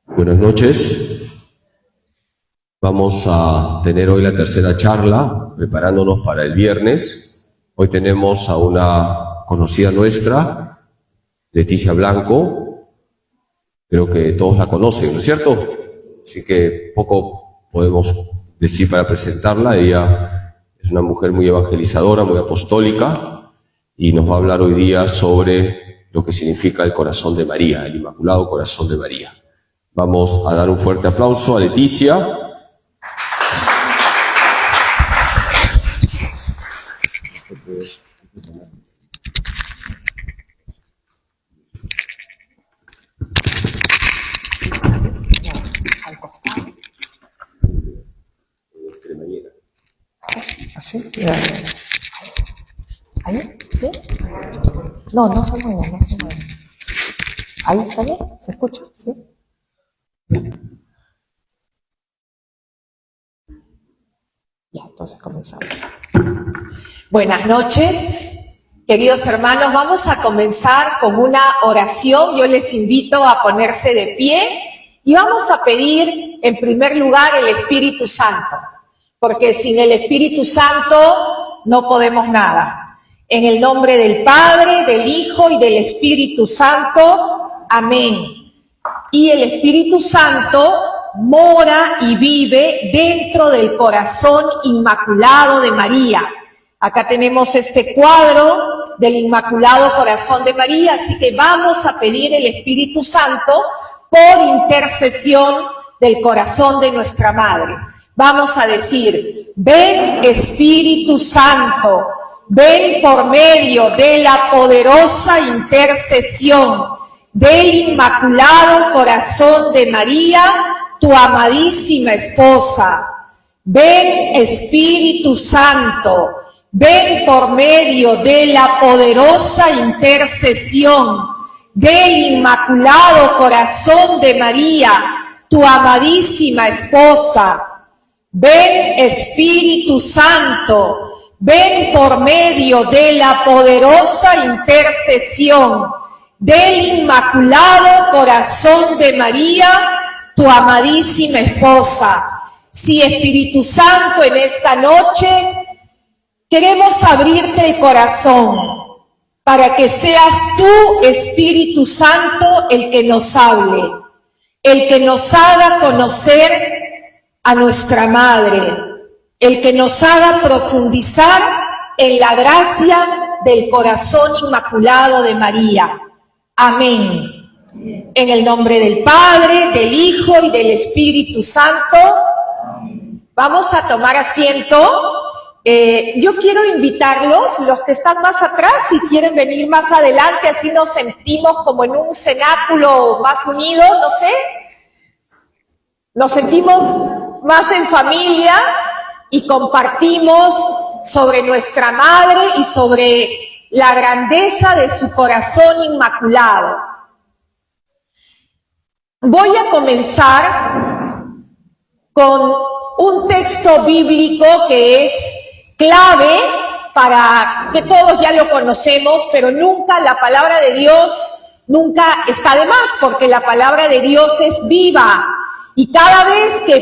Buenas noches. Vamos a tener hoy la tercera charla, preparándonos para el viernes. Hoy tenemos a una conocida nuestra, Leticia Blanco. Creo que todos la conocen, ¿no es cierto? Así que poco podemos decir para presentarla. Ella es una mujer muy evangelizadora, muy apostólica, y nos va a hablar hoy día sobre lo que significa el corazón de María, el Inmaculado Corazón de María. Vamos a dar un fuerte aplauso a Leticia. Al costado. ¿Así? ¿Ahí? ¿Sí? No, no se mueve, no se mueve. ¿Ahí está bien? ¿Se escucha? ¿Sí? Ya, entonces comenzamos. Buenas noches, queridos hermanos. Vamos a comenzar con una oración. Yo les invito a ponerse de pie y vamos a pedir en primer lugar el Espíritu Santo, porque sin el Espíritu Santo no podemos nada. En el nombre del Padre, del Hijo y del Espíritu Santo. Amén. Y el Espíritu Santo mora y vive dentro del corazón inmaculado de María. Acá tenemos este cuadro del Inmaculado Corazón de María, así que vamos a pedir el Espíritu Santo por intercesión del corazón de nuestra Madre. Vamos a decir: ven Espíritu Santo, ven por medio de la poderosa intercesión del Inmaculado Corazón de María, tu amadísima esposa. Ven Espíritu Santo, ven por medio de la poderosa intercesión del Inmaculado Corazón de María, tu amadísima esposa. Ven Espíritu Santo, ven por medio de la poderosa intercesión del Inmaculado Corazón de María, tu amadísima esposa. Sí, Espíritu Santo, en esta noche queremos abrirte el corazón para que seas tú, Espíritu Santo, el que nos hable, el que nos haga conocer a nuestra Madre, el que nos haga profundizar en la gracia del corazón inmaculado de María. Amén. En el nombre del Padre, del Hijo y del Espíritu Santo. Vamos a tomar asiento. Yo quiero invitarlos, los que están más atrás, si quieren venir más adelante, así nos sentimos como en un cenáculo más unidos, no sé. Nos sentimos más en familia y compartimos sobre nuestra Madre y sobre la grandeza de su corazón inmaculado. Voy a comenzar con un texto bíblico que es clave para que todos ya lo conocemos, pero nunca la palabra de Dios nunca está de más, porque la palabra de Dios es viva y cada vez que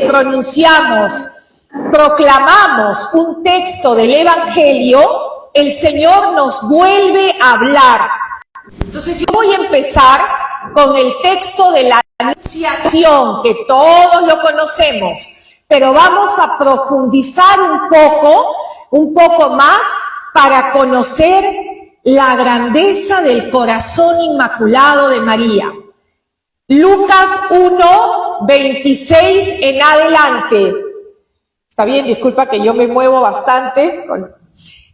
proclamamos un texto del Evangelio, el Señor nos vuelve a hablar. Entonces yo voy a empezar con el texto de la Anunciación, que todos lo conocemos, pero vamos a profundizar un poco más para conocer la grandeza del corazón inmaculado de María. Lucas 1, 26 en adelante. Está bien, disculpa que yo me muevo bastante.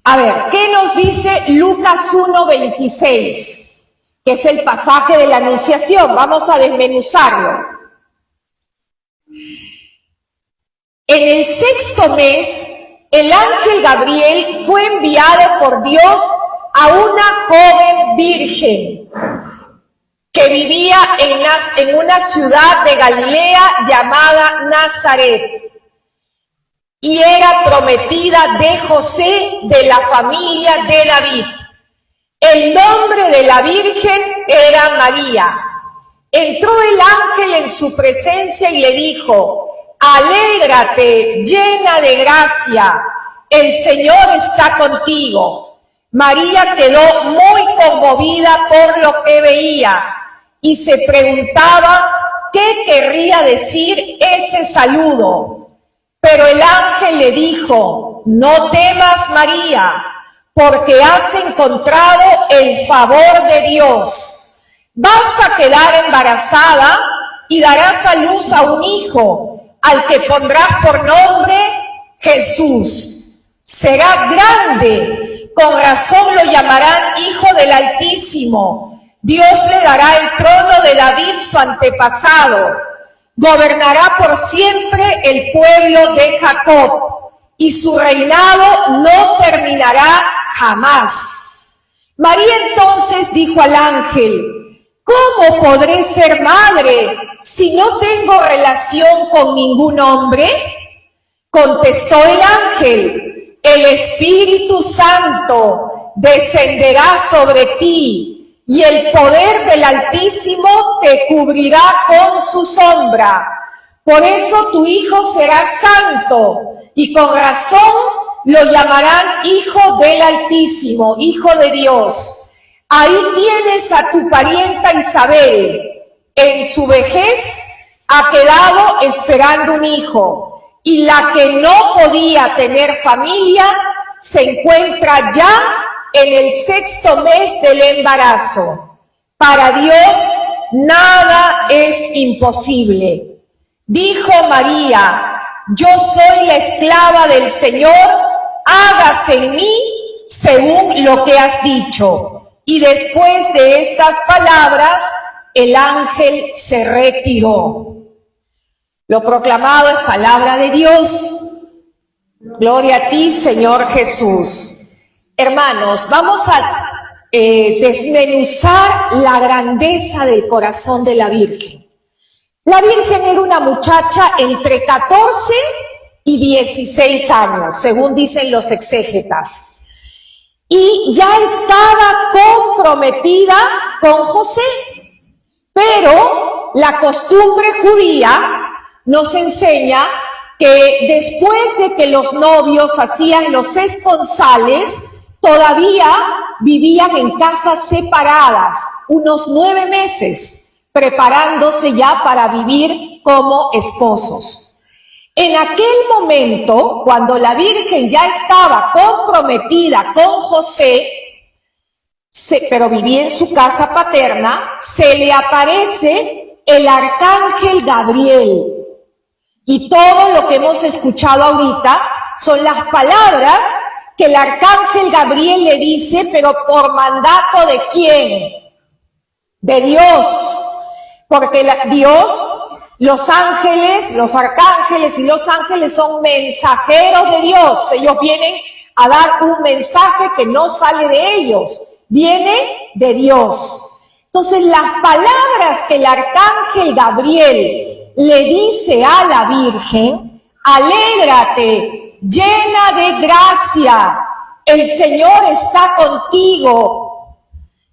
A ver, ¿qué nos dice Lucas 1, 26? Que es el pasaje de la Anunciación. Vamos a desmenuzarlo. En el 6º mes, el ángel Gabriel fue enviado por Dios a una joven virgen que vivía en una ciudad de Galilea llamada Nazaret, y era prometida de José, de la familia de David. El nombre de la virgen era María. Entró el ángel en su presencia y le dijo: alégrate, llena de gracia, el Señor está contigo. María quedó muy conmovida por lo que veía y se preguntaba qué querría decir ese saludo. Pero el ángel le dijo: no temas, María, porque has encontrado el favor de Dios. Vas a quedar embarazada y darás a luz a un hijo, al que pondrás por nombre Jesús. Será grande, con razón lo llamarán Hijo del Altísimo. Dios le dará el trono de David, su antepasado. Gobernará por siempre el pueblo de Jacob, y su reinado no terminará jamás. María entonces dijo al ángel: ¿cómo podré ser madre si no tengo relación con ningún hombre? Contestó el ángel: el Espíritu Santo descenderá sobre ti y el poder del Altísimo te cubrirá con su sombra. Por eso tu hijo será santo y con razón lo llamarán Hijo del Altísimo, Hijo de Dios. Ahí tienes a tu parienta Isabel. En su vejez ha quedado esperando un hijo, y la que no podía tener familia se encuentra ya en el 6º mes del embarazo. Para Dios nada es imposible. Dijo María: yo soy la esclava del Señor, hágase en mí según lo que has dicho. Y después de estas palabras, el ángel se retiró. Lo proclamado es palabra de Dios. Gloria a ti, Señor Jesús. Hermanos, vamos a desmenuzar la grandeza del corazón de la Virgen. La Virgen era una muchacha entre 14 y 16 años, según dicen los exégetas. Y ya estaba comprometida con José. Pero la costumbre judía nos enseña que después de que los novios hacían los esponsales, todavía vivían en casas separadas, unos 9 meses, preparándose ya para vivir como esposos. En aquel momento, cuando la Virgen ya estaba comprometida con José, pero vivía en su casa paterna, se le aparece el arcángel Gabriel. Y todo lo que hemos escuchado ahorita son las palabras que el arcángel Gabriel le dice, pero por mandato ¿de quién? De Dios. Porque Dios... Los ángeles, los arcángeles y los ángeles son mensajeros de Dios. Ellos vienen a dar un mensaje que no sale de ellos, viene de Dios. Entonces, las palabras que el arcángel Gabriel le dice a la Virgen: alégrate, llena de gracia, el Señor está contigo.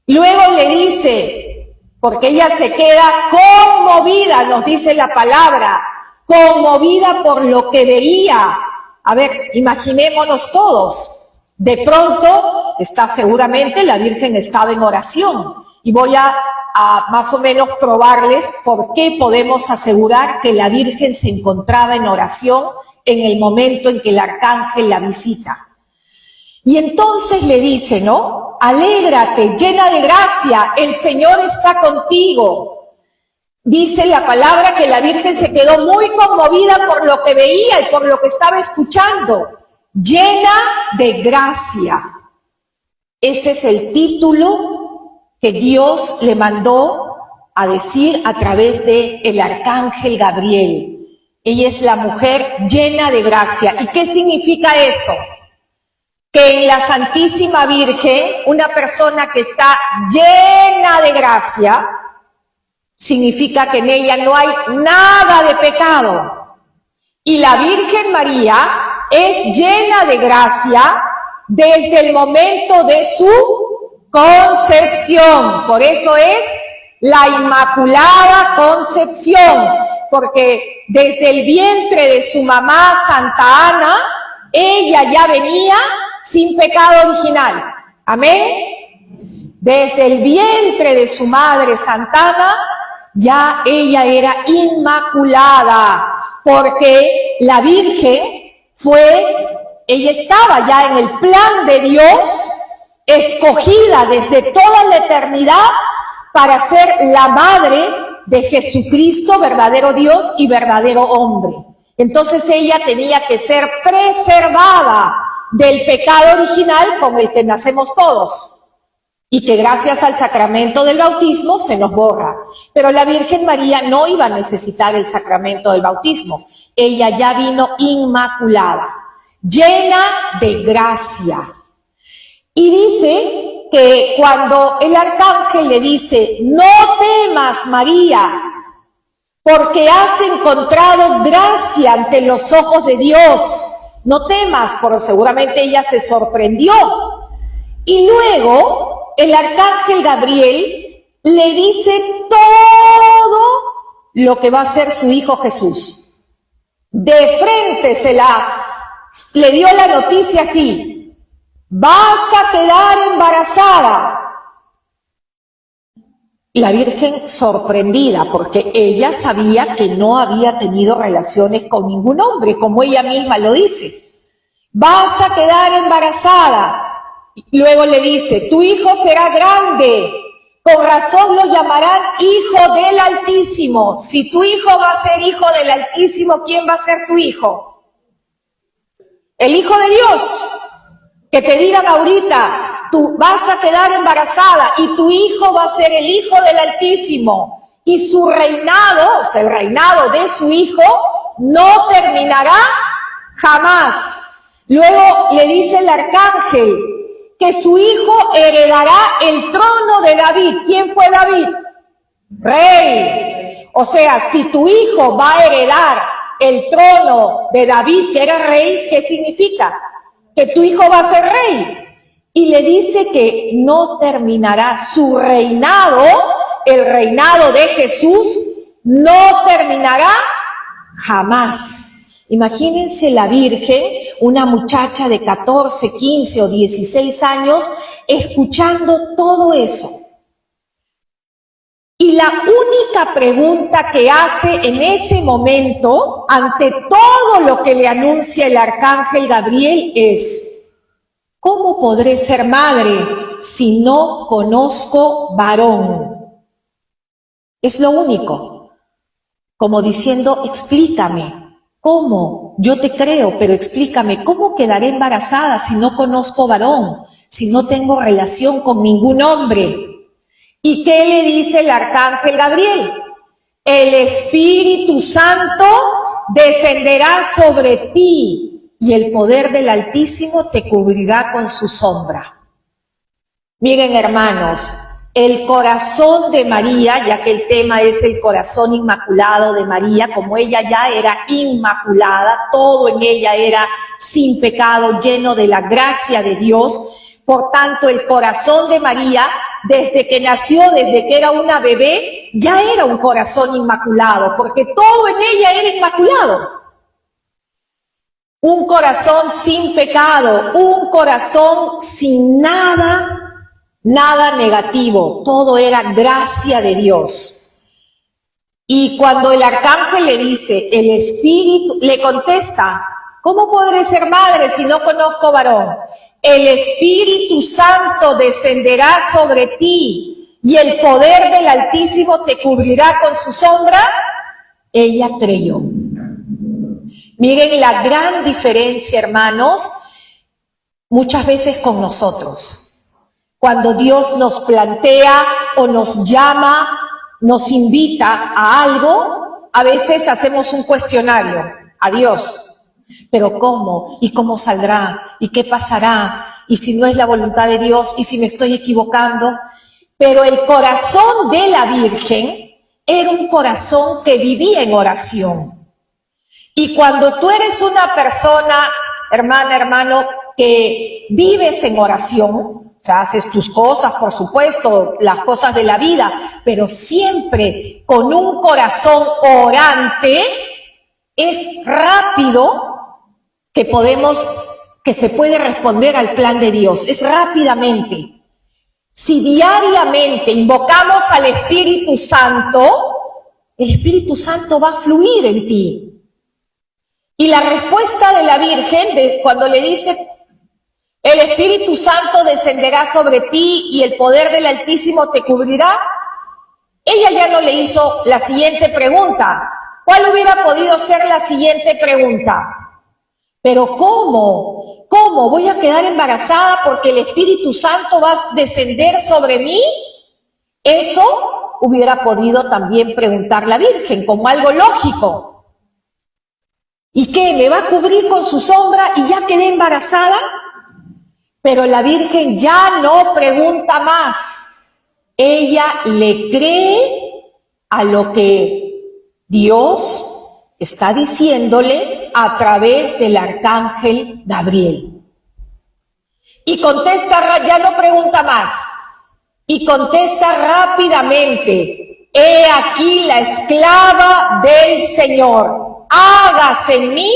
Luego le dice, porque ella se queda conmovida, nos dice la palabra, conmovida por lo que veía. A ver, imaginémonos todos. De pronto, seguramente la Virgen estaba en oración. Y voy a más o menos probarles por qué podemos asegurar que la Virgen se encontraba en oración en el momento en que el arcángel la visita. Y entonces le dice, ¿no? Alégrate, llena de gracia, el Señor está contigo. Dice la palabra que la Virgen se quedó muy conmovida por lo que veía y por lo que estaba escuchando. Llena de gracia. Ese es el título que Dios le mandó a decir a través de el arcángel Gabriel. Ella es la mujer llena de gracia. ¿Y qué significa eso? Que en la Santísima Virgen, una persona que está llena de gracia, significa que en ella no hay nada de pecado. Y la Virgen María es llena de gracia desde el momento de su concepción. Por eso es la Inmaculada Concepción, porque desde el vientre de su mamá Santa Ana, ella ya venía sin pecado original. Amén. Desde el vientre de su madre Santa Ana, ya ella era inmaculada, porque la Virgen ella estaba ya en el plan de Dios, escogida desde toda la eternidad para ser la madre de Jesucristo, verdadero Dios y verdadero hombre. Entonces ella tenía que ser preservada del pecado original con el que nacemos todos y que gracias al sacramento del bautismo se nos borra. Pero la Virgen María no iba a necesitar el sacramento del bautismo. Ella ya vino inmaculada, llena de gracia. Y dice que cuando el arcángel le dice, no temas, María, porque has encontrado gracia ante los ojos de Dios. No temas, porque seguramente ella se sorprendió. Y luego el arcángel Gabriel le dice todo lo que va a hacer su hijo Jesús. De frente le dio la noticia así: vas a quedar embarazada. Y la Virgen sorprendida, porque ella sabía que no había tenido relaciones con ningún hombre, como ella misma lo dice. Vas a quedar embarazada. Luego le dice, tu hijo será grande, con razón lo llamarán Hijo del Altísimo. Si tu hijo va a ser Hijo del Altísimo, ¿quién va a ser tu hijo? El Hijo de Dios. Que te digan ahorita, tú vas a quedar embarazada y tu hijo va a ser el Hijo del Altísimo. Y su reinado, o sea, el reinado de su hijo, no terminará jamás. Luego le dice el arcángel que su hijo heredará el trono de David. ¿Quién fue David? Rey. O sea, si tu hijo va a heredar el trono de David, que era rey, ¿qué significa? Que tu hijo va a ser rey. Y le dice que no terminará su reinado, el reinado de Jesús, no terminará jamás. Imagínense la Virgen, una muchacha de 14, 15 o 16 años, escuchando todo eso. Y la única pregunta que hace en ese momento, ante todo lo que le anuncia el arcángel Gabriel, es: ¿cómo podré ser madre si no conozco varón? Es lo único. Como diciendo, explícame. ¿Cómo? Yo te creo, pero explícame, ¿cómo quedaré embarazada si no conozco varón? Si no tengo relación con ningún hombre. ¿Y qué le dice el arcángel Gabriel? El Espíritu Santo descenderá sobre ti y el poder del Altísimo te cubrirá con su sombra. Miren, hermanos, el corazón de María, ya que el tema es el corazón inmaculado de María, como ella ya era inmaculada, todo en ella era sin pecado, lleno de la gracia de Dios. Por tanto, el corazón de María, desde que nació, desde que era una bebé, ya era un corazón inmaculado, porque todo en ella era inmaculado. Un corazón sin pecado, un corazón sin nada negativo, todo era gracia de Dios. Y cuando el arcángel le dice, el Espíritu, le contesta, ¿cómo podré ser madre si no conozco varón? El Espíritu Santo descenderá sobre ti y el poder del Altísimo te cubrirá con su sombra. Ella creyó. Miren la gran diferencia, hermanos, muchas veces con nosotros. Cuando Dios nos plantea o nos llama, nos invita a algo, a veces hacemos un cuestionario a Dios. ¿Pero cómo? ¿Y cómo saldrá? ¿Y qué pasará? ¿Y si no es la voluntad de Dios? ¿Y si me estoy equivocando? Pero el corazón de la Virgen era un corazón que vivía en oración. Y cuando tú eres una persona, hermana, hermano, que vives en oración, o sea, haces tus cosas, por supuesto, las cosas de la vida, pero siempre con un corazón orante, es rápido que se puede responder al plan de Dios, es rápidamente. Si diariamente invocamos al Espíritu Santo, el Espíritu Santo va a fluir en ti. Y la respuesta de la Virgen, cuando le dice, el Espíritu Santo descenderá sobre ti y el poder del Altísimo te cubrirá, ella ya no le hizo la siguiente pregunta. ¿Cuál hubiera podido ser la siguiente pregunta? Pero ¿cómo? ¿Cómo voy a quedar embarazada porque el Espíritu Santo va a descender sobre mí? Eso hubiera podido también preguntar la Virgen como algo lógico. ¿Y qué? ¿Me va a cubrir con su sombra y ya quedé embarazada? Pero la Virgen ya no pregunta más. Ella le cree a lo que Dios está diciéndole a través del arcángel Gabriel. Y contesta, ya no pregunta más. Y contesta rápidamente, he aquí la esclava del Señor, hágase en mí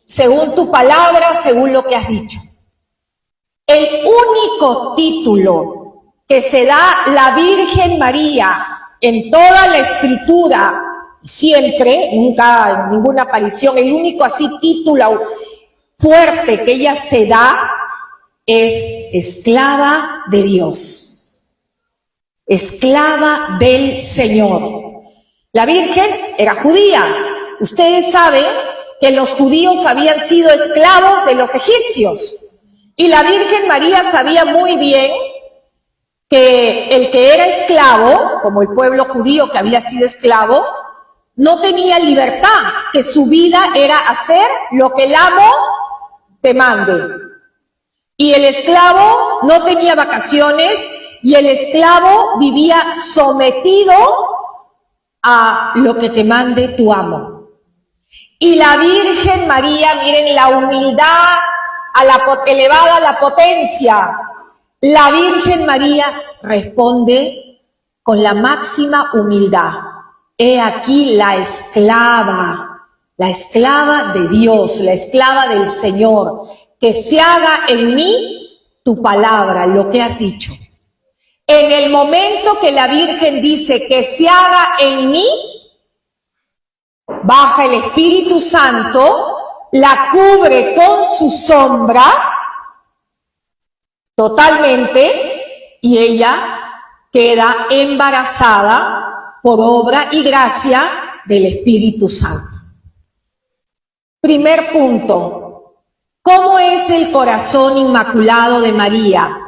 según tu palabra, según lo que has dicho. El único título que se da la Virgen María en toda la Escritura, siempre, nunca en ninguna aparición, el único así título fuerte que ella se da es esclava de Dios, esclava del Señor. La Virgen era judía. Ustedes saben que los judíos habían sido esclavos de los egipcios. Y la Virgen María sabía muy bien que el que era esclavo, como el pueblo judío que había sido esclavo, no tenía libertad, que su vida era hacer lo que el amo te mande. Y el esclavo no tenía vacaciones y el esclavo vivía sometido a lo que te mande tu amo. Y la Virgen María, miren la humildad elevada a la potencia. La Virgen María responde con la máxima humildad. He aquí la esclava de Dios, la esclava del Señor, que se haga en mí tu palabra, lo que has dicho. En el momento que la Virgen dice que se haga en mí, baja el Espíritu Santo, la cubre con su sombra totalmente y ella queda embarazada por obra y gracia del Espíritu Santo. Primer punto, ¿cómo es el corazón inmaculado de María?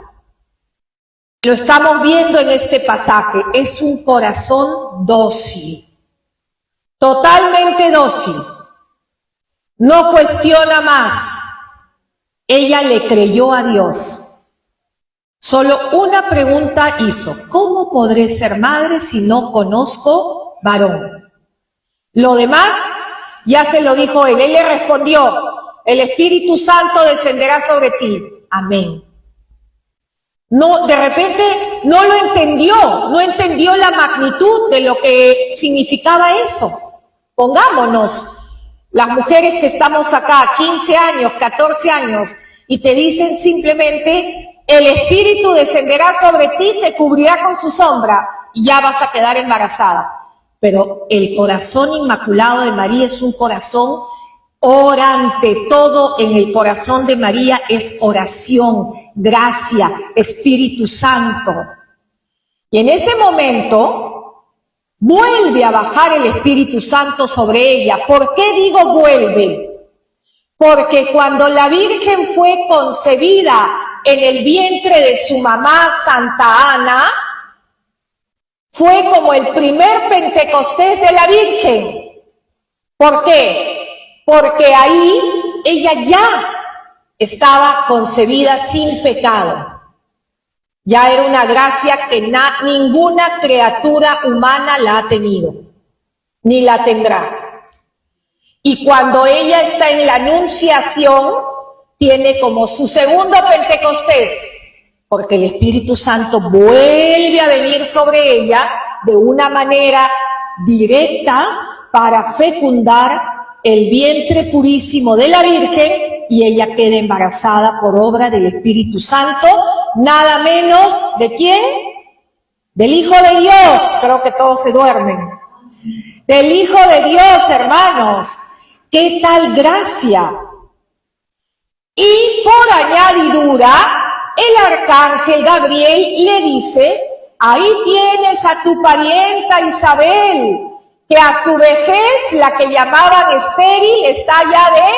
Lo estamos viendo en este pasaje, es un corazón dócil, totalmente dócil. No cuestiona más. Ella le creyó a Dios. Solo una pregunta hizo. ¿Cómo podré ser madre si no conozco varón? Lo demás ya se lo dijo él. Él le respondió, el Espíritu Santo descenderá sobre ti. Amén. No, de repente no lo entendió. No entendió la magnitud de lo que significaba eso. Pongámonos. Las mujeres que estamos acá, 15 años, 14 años, y te dicen simplemente, el Espíritu descenderá sobre ti, te cubrirá con su sombra, y ya vas a quedar embarazada. Pero el corazón inmaculado de María es un corazón orante. Todo en el corazón de María es oración, gracia, Espíritu Santo. Y en ese momento vuelve a bajar el Espíritu Santo sobre ella. ¿Por qué digo vuelve? Porque cuando la Virgen fue concebida en el vientre de su mamá Santa Ana, fue como el primer Pentecostés de la Virgen. ¿Por qué? Porque ahí ella ya estaba concebida sin pecado. Ya era una gracia que ninguna criatura humana la ha tenido, ni la tendrá. Y cuando ella está en la anunciación, tiene como su segundo Pentecostés, porque el Espíritu Santo vuelve a venir sobre ella de una manera directa para fecundar el vientre purísimo de la Virgen y ella queda embarazada por obra del Espíritu Santo, nada menos ¿de quién? Del Hijo de Dios. Creo que todos se duermen. Del Hijo de Dios, hermanos. ¿Qué tal gracia? Y por añadidura, el arcángel Gabriel le dice: ahí tienes a tu parienta Isabel, que a su vejez, la que llamaban estéril, está ya de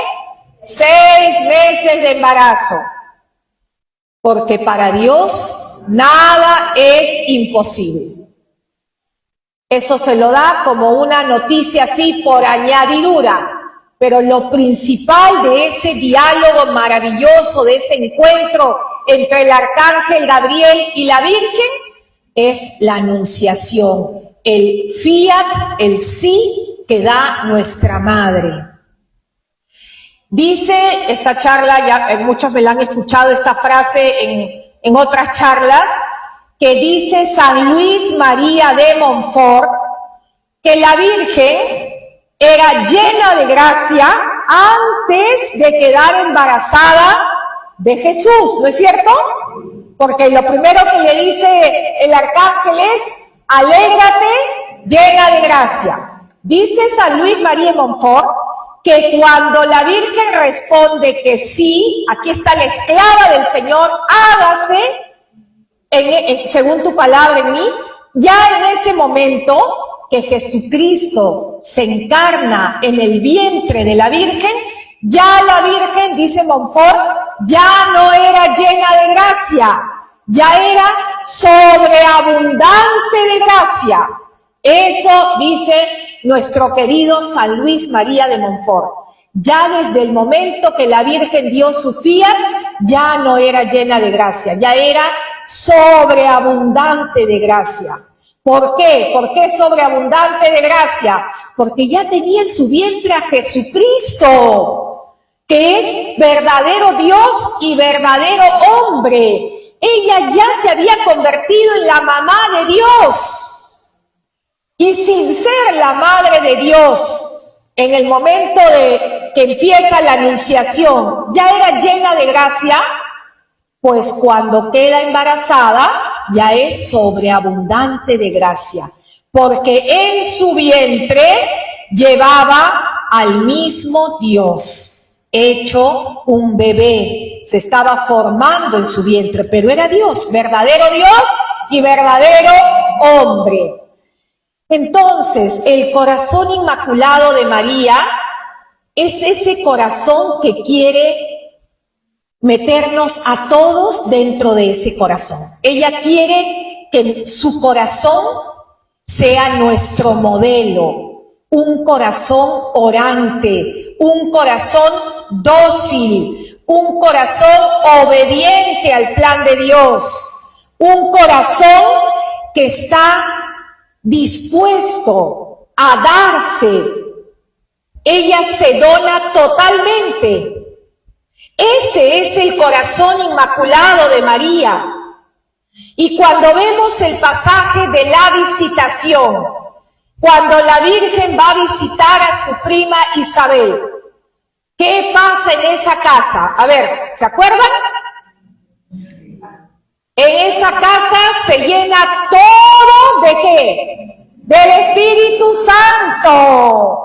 6 meses de embarazo. Porque para Dios nada es imposible. Eso se lo da como una noticia así por añadidura. Pero lo principal de ese diálogo maravilloso, de ese encuentro entre el arcángel Gabriel y la Virgen, es la anunciación, el fiat, el sí que da nuestra madre. Dice esta charla, ya muchos me la han escuchado esta frase en otras charlas, que dice San Luis María de Montfort que la Virgen era llena de gracia antes de quedar embarazada de Jesús, ¿no es cierto? Porque lo primero que le dice el arcángel es: alégrate, llena de gracia. Dice San Luis María de Montfort que cuando la Virgen responde que sí, aquí está la esclava del Señor, hágase según tu palabra en mí, ya en ese momento que Jesucristo se encarna en el vientre de la Virgen, ya la Virgen, dice Montfort, ya no era llena de gracia, ya era sobreabundante de gracia. Eso dice nuestro querido San Luis María de Montfort. Ya desde el momento que la Virgen dio su fiat, ya no era llena de gracia, ya era sobreabundante de gracia. ¿Por qué? ¿Por qué sobreabundante de gracia? Porque ya tenía en su vientre a Jesucristo, que es verdadero Dios y verdadero hombre. Ella ya se había convertido en la mamá de Dios. Y sin ser la madre de Dios, en el momento de que empieza la anunciación, ya era llena de gracia, pues cuando queda embarazada, ya es sobreabundante de gracia, porque en su vientre llevaba al mismo Dios, hecho un bebé, se estaba formando en su vientre, pero era Dios, verdadero Dios y verdadero hombre. Entonces, el corazón inmaculado de María es ese corazón que quiere meternos a todos dentro de ese corazón. Ella quiere que su corazón sea nuestro modelo, un corazón orante, un corazón dócil, un corazón obediente al plan de Dios, un corazón que está dispuesto a darse. Ella se dona totalmente. Ese es el corazón inmaculado de María. Y cuando vemos el pasaje de la visitación, cuando la Virgen va a visitar a su prima Isabel, ¿qué pasa en esa casa? A ver, ¿se acuerdan? En esa casa se llena todo ¿de qué? Del Espíritu Santo.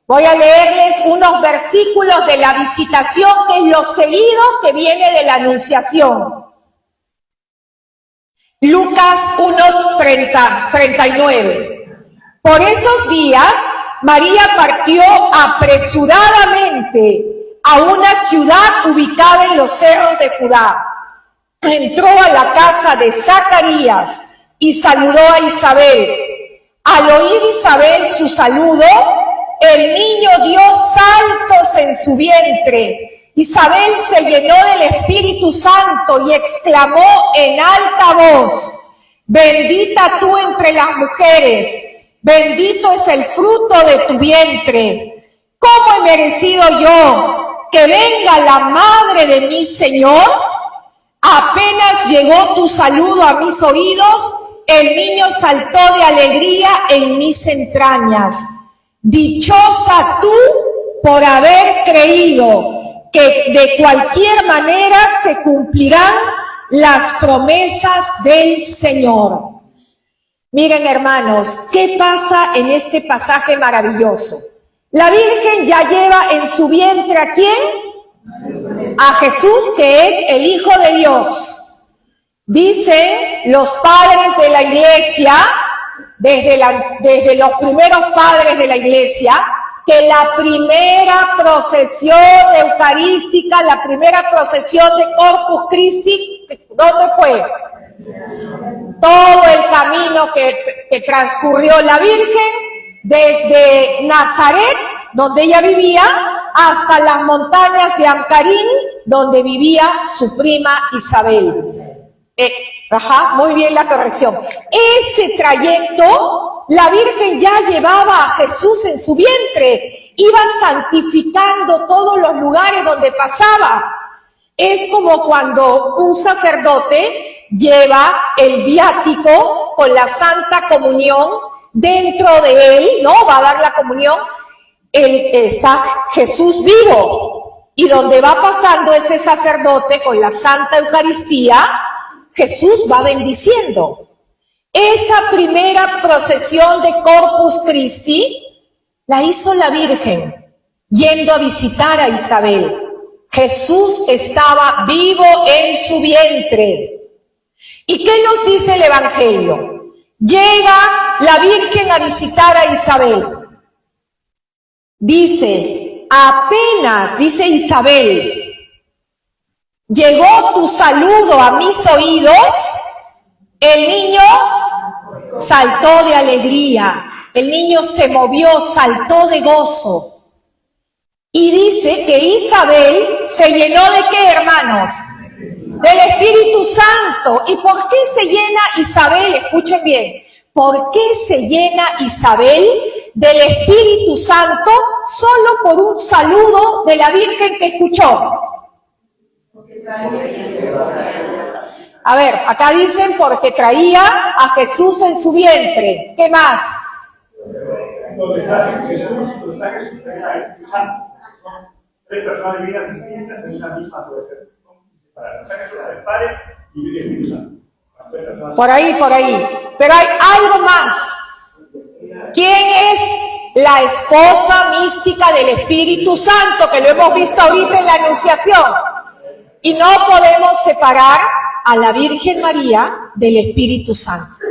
Voy a leerles unos versículos de la visitación, que es lo seguido que viene de la anunciación. Lucas 1:39. Por esos días, María partió apresuradamente a una ciudad ubicada en los cerros de Judá. Entró a la casa de Zacarías y saludó a Isabel. Al oír Isabel su saludo, el niño dio saltos en su vientre. Isabel se llenó del Espíritu Santo y exclamó en alta voz: bendita tú entre las mujeres, bendito es el fruto de tu vientre. ¿Cómo he merecido yo que venga la madre de mi Señor? Apenas llegó tu saludo a mis oídos, el niño saltó de alegría en mis entrañas. Dichosa tú por haber creído que de cualquier manera se cumplirán las promesas del Señor. Miren, hermanos, ¿qué pasa en este pasaje maravilloso? La Virgen ya lleva en su vientre ¿a quién? A Jesús, que es el Hijo de Dios. Dicen los padres de la iglesia, desde los primeros padres de la iglesia, que la primera procesión eucarística, la primera procesión de Corpus Christi, ¿dónde fue? Todo el camino que transcurrió la Virgen, desde Nazaret, donde ella vivía, hasta las montañas de Ancarín, donde vivía su prima Isabel. Muy bien la corrección. Ese trayecto, la Virgen ya llevaba a Jesús en su vientre, iba santificando todos los lugares donde pasaba. Es como cuando un sacerdote lleva el viático con la Santa Comunión dentro de él, ¿no? Va a dar la comunión, está Jesús vivo, y donde va pasando ese sacerdote con la Santa Eucaristía, Jesús va bendiciendo. Esa primera procesión de Corpus Christi la hizo la Virgen, yendo a visitar a Isabel. Jesús estaba vivo en su vientre. ¿Y qué nos dice el Evangelio? Llega la Virgen a visitar a Isabel. Dice, apenas, dice Isabel, llegó tu saludo a mis oídos, el niño saltó de alegría, el niño se movió, saltó de gozo. Y dice que Isabel se llenó ¿de qué, hermanos? Del Espíritu Santo. ¿Y por qué se llena Isabel? Escuchen bien. ¿Por qué se llena Isabel del Espíritu Santo solo por un saludo de la Virgen que escuchó? A ver, acá dicen porque traía a Jesús en su vientre. ¿Qué más? Tres personas divinas distintas en una misma profesión. Por ahí. Pero hay algo más. ¿Quién es la esposa mística del Espíritu Santo? Que lo hemos visto ahorita en la Anunciación. Y no podemos separar a la Virgen María del Espíritu Santo.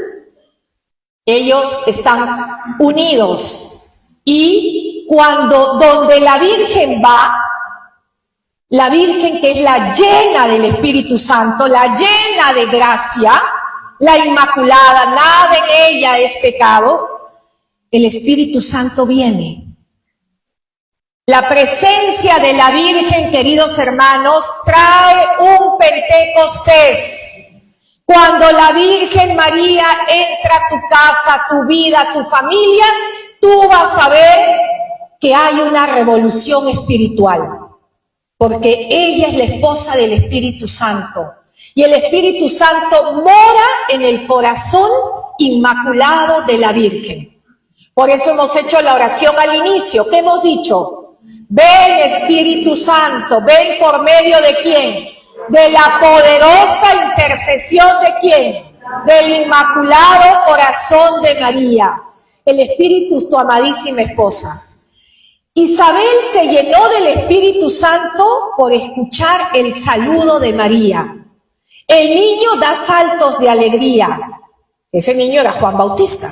Ellos están unidos. Y donde la Virgen va, la Virgen que es la llena del Espíritu Santo, la llena de gracia, la Inmaculada, nada en ella es pecado, el Espíritu Santo viene. La presencia de la Virgen, queridos hermanos, trae un Pentecostés. Cuando la Virgen María entra a tu casa, tu vida, tu familia, tú vas a ver que hay una revolución espiritual. Porque ella es la esposa del Espíritu Santo. Y el Espíritu Santo mora en el corazón inmaculado de la Virgen. Por eso hemos hecho la oración al inicio. ¿Qué hemos dicho? Ven Espíritu Santo, ven por medio de ¿quién? De la poderosa intercesión de ¿quién? Del Inmaculado Corazón de María. El Espíritu es tu amadísima esposa. Isabel se llenó del Espíritu Santo por escuchar el saludo de María. El niño da saltos de alegría. Ese niño era Juan Bautista.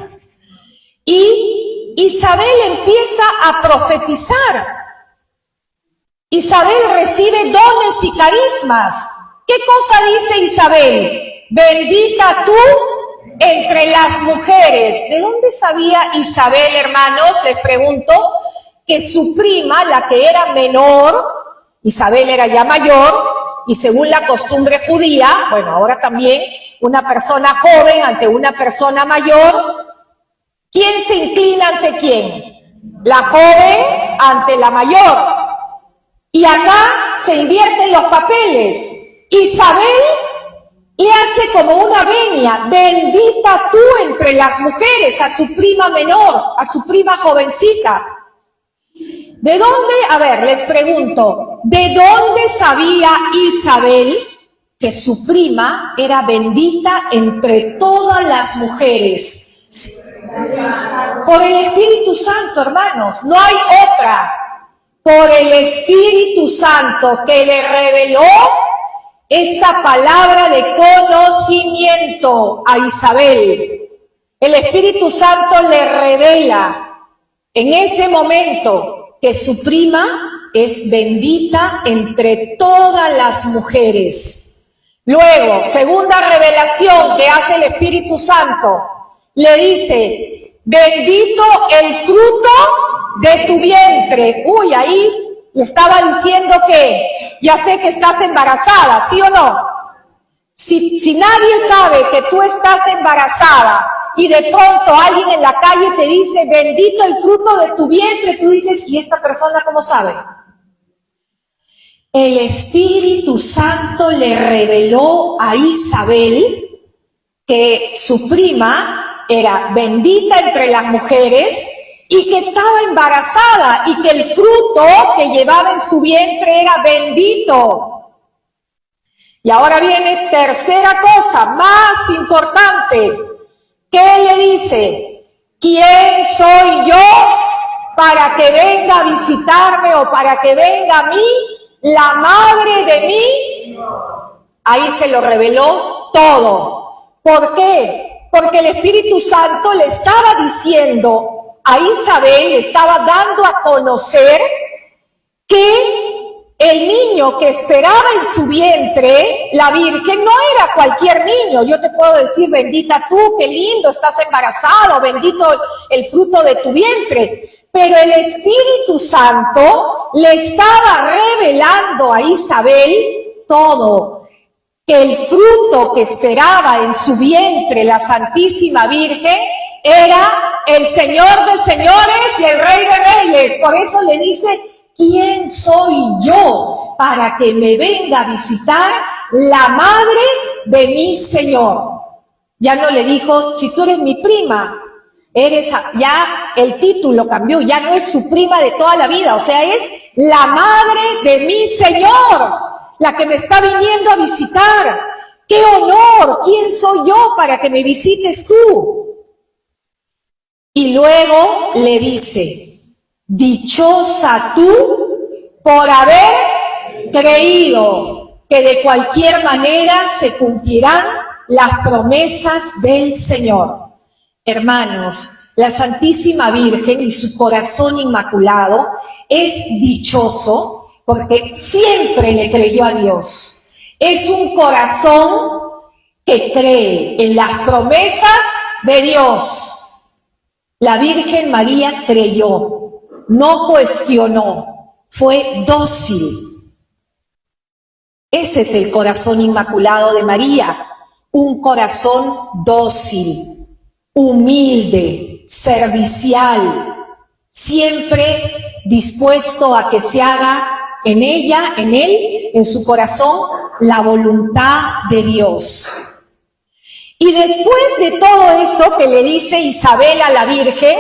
Y Isabel empieza a profetizar. Isabel recibe dones y carismas. ¿Qué cosa dice Isabel? Bendita tú entre las mujeres. ¿De dónde sabía Isabel, hermanos? Les pregunto. Que su prima, la que era menor, Isabel era ya mayor, y según la costumbre judía, bueno, ahora también, una persona joven ante una persona mayor, ¿quién se inclina ante quién? La joven ante la mayor. Y acá se invierten los papeles. Isabel le hace como una venia, bendita tú entre las mujeres, a su prima menor, a su prima jovencita. ¿De dónde? A ver, les pregunto, ¿de dónde sabía Isabel que su prima era bendita entre todas las mujeres? Por el Espíritu Santo, hermanos, no hay otra. Por el Espíritu Santo que le reveló esta palabra de conocimiento a Isabel. El Espíritu Santo le revela en ese momento que su prima es bendita entre todas las mujeres. Luego, segunda revelación que hace el Espíritu Santo, le dice, bendito el fruto de tu vientre. Uy, ahí le estaba diciendo que ya sé que estás embarazada, ¿sí o no? Si nadie sabe que tú estás embarazada y de pronto alguien en la calle te dice, bendito el fruto de tu vientre, tú dices, ¿y esta persona cómo sabe? El Espíritu Santo le reveló a Isabel que su prima era bendita entre las mujeres y que estaba embarazada y que el fruto que llevaba en su vientre era bendito. Y ahora viene tercera cosa, más importante. ¿Qué le dice? ¿Quién soy yo para que venga a visitarme o para que venga a mí la madre de mí? Ahí se lo reveló todo. ¿Por qué? Porque el Espíritu Santo le estaba diciendo a Isabel, le estaba dando a conocer que el niño que esperaba en su vientre, la Virgen, no era cualquier niño. Yo te puedo decir, bendita tú, qué lindo, estás embarazado, bendito el fruto de tu vientre. Pero el Espíritu Santo le estaba revelando a Isabel todo. Que el fruto que esperaba en su vientre la Santísima Virgen era el Señor de señores y el Rey de reyes. Por eso le dice, ¿quién soy yo para que me venga a visitar la madre de mi Señor? Ya no le dijo, si tú eres mi prima, ya el título cambió, ya no es su prima de toda la vida, o sea, es la madre de mi Señor, la que me está viniendo a visitar. ¡Qué honor! ¿Quién soy yo para que me visites tú? Y luego le dice, dichosa tú por haber creído que de cualquier manera se cumplirán las promesas del Señor. Hermanos, la Santísima Virgen y su corazón inmaculado es dichoso porque siempre le creyó a Dios. Es un corazón que cree en las promesas de Dios. La Virgen María creyó, no cuestionó, fue dócil. Ese es el corazón inmaculado de María, un corazón dócil, humilde, servicial, siempre dispuesto a que se haga en ella, en él, en su corazón, la voluntad de Dios. Y después de todo eso que le dice Isabel a la Virgen,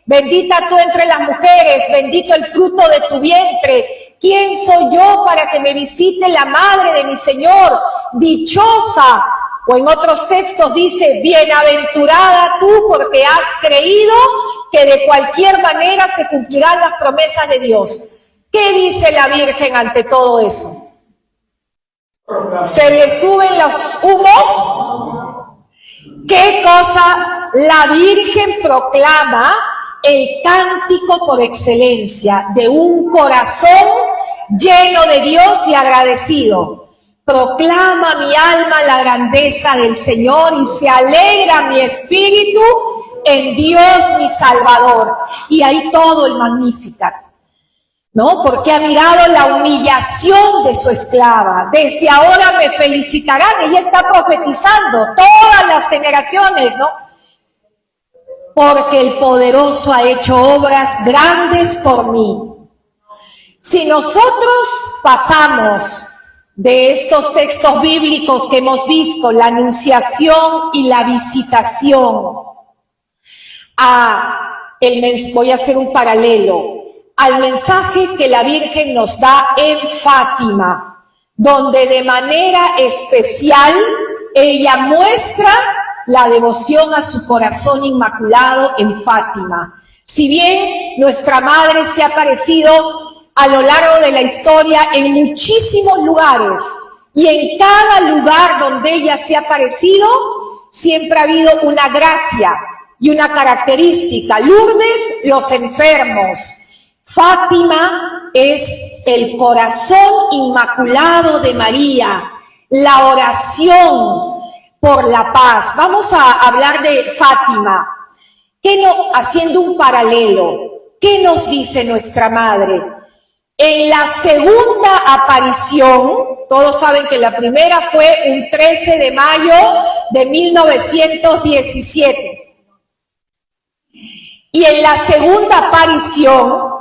bendita tú entre las mujeres, bendito el fruto de tu vientre, ¿quién soy yo para que me visite la madre de mi Señor? Dichosa, o en otros textos dice, bienaventurada tú porque has creído que de cualquier manera se cumplirán las promesas de Dios. ¿Qué dice la Virgen ante todo eso? ¿Se le suben los humos? ¿Qué cosa? La Virgen proclama el cántico por excelencia de un corazón lleno de Dios y agradecido. Proclama mi alma la grandeza del Señor y se alegra mi espíritu en Dios mi Salvador. Y ahí todo el Magnificat, ¿no? Porque ha mirado la humillación de su esclava. Desde ahora me felicitarán. Ella está profetizando todas las generaciones, ¿no? Porque el poderoso ha hecho obras grandes por mí. Si nosotros pasamos de estos textos bíblicos que hemos visto, la anunciación y la visitación, voy a hacer un paralelo, al mensaje que la Virgen nos da en Fátima, donde de manera especial ella muestra la devoción a su corazón inmaculado en Fátima. Si bien nuestra Madre se ha aparecido a lo largo de la historia en muchísimos lugares, y en cada lugar donde ella se ha aparecido, siempre ha habido una gracia y una característica. Lourdes, los enfermos. Fátima es el corazón inmaculado de María, la oración por la paz. Vamos a hablar de Fátima. Haciendo un paralelo, ¿qué nos dice nuestra Madre? En la segunda aparición, todos saben que la primera fue un 13 de mayo de 1917. Y en la segunda aparición,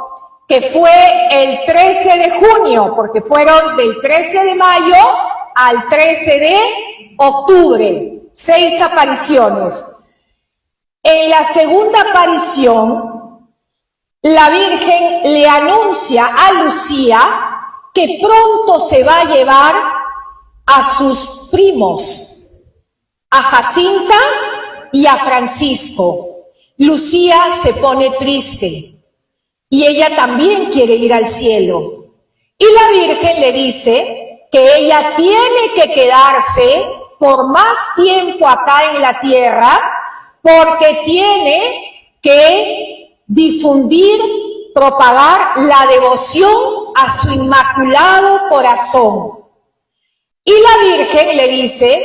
que fue el 13 de junio, porque fueron del 13 de mayo al 13 de octubre, 6 apariciones. En la segunda aparición, la Virgen le anuncia a Lucía que pronto se va a llevar a sus primos, a Jacinta y a Francisco. Lucía se pone triste y ella también quiere ir al cielo. Y la Virgen le dice que ella tiene que quedarse por más tiempo acá en la tierra, porque tiene que difundir, propagar la devoción a su inmaculado corazón. Y la Virgen le dice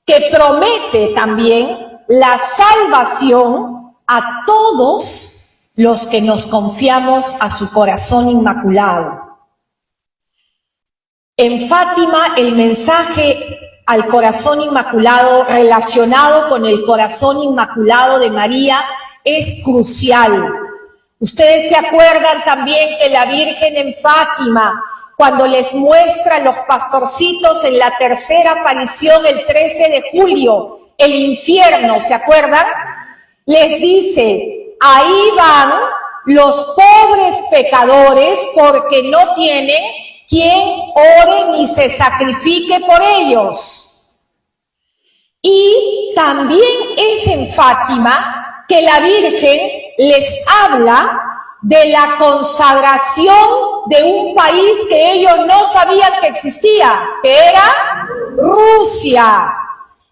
que promete también la salvación a todos los que nos confiamos a su corazón inmaculado. En Fátima, el mensaje al corazón inmaculado relacionado con el corazón inmaculado de María es crucial. Ustedes se acuerdan también que la Virgen en Fátima, cuando les muestra a los pastorcitos en la tercera aparición el 13 de julio, el infierno, ¿se acuerdan? Les dice, ahí van los pobres pecadores porque no tienen quien ore ni se sacrifique por ellos. Y también es en Fátima que la Virgen les habla de la consagración de un país que ellos no sabían que existía, que era Rusia.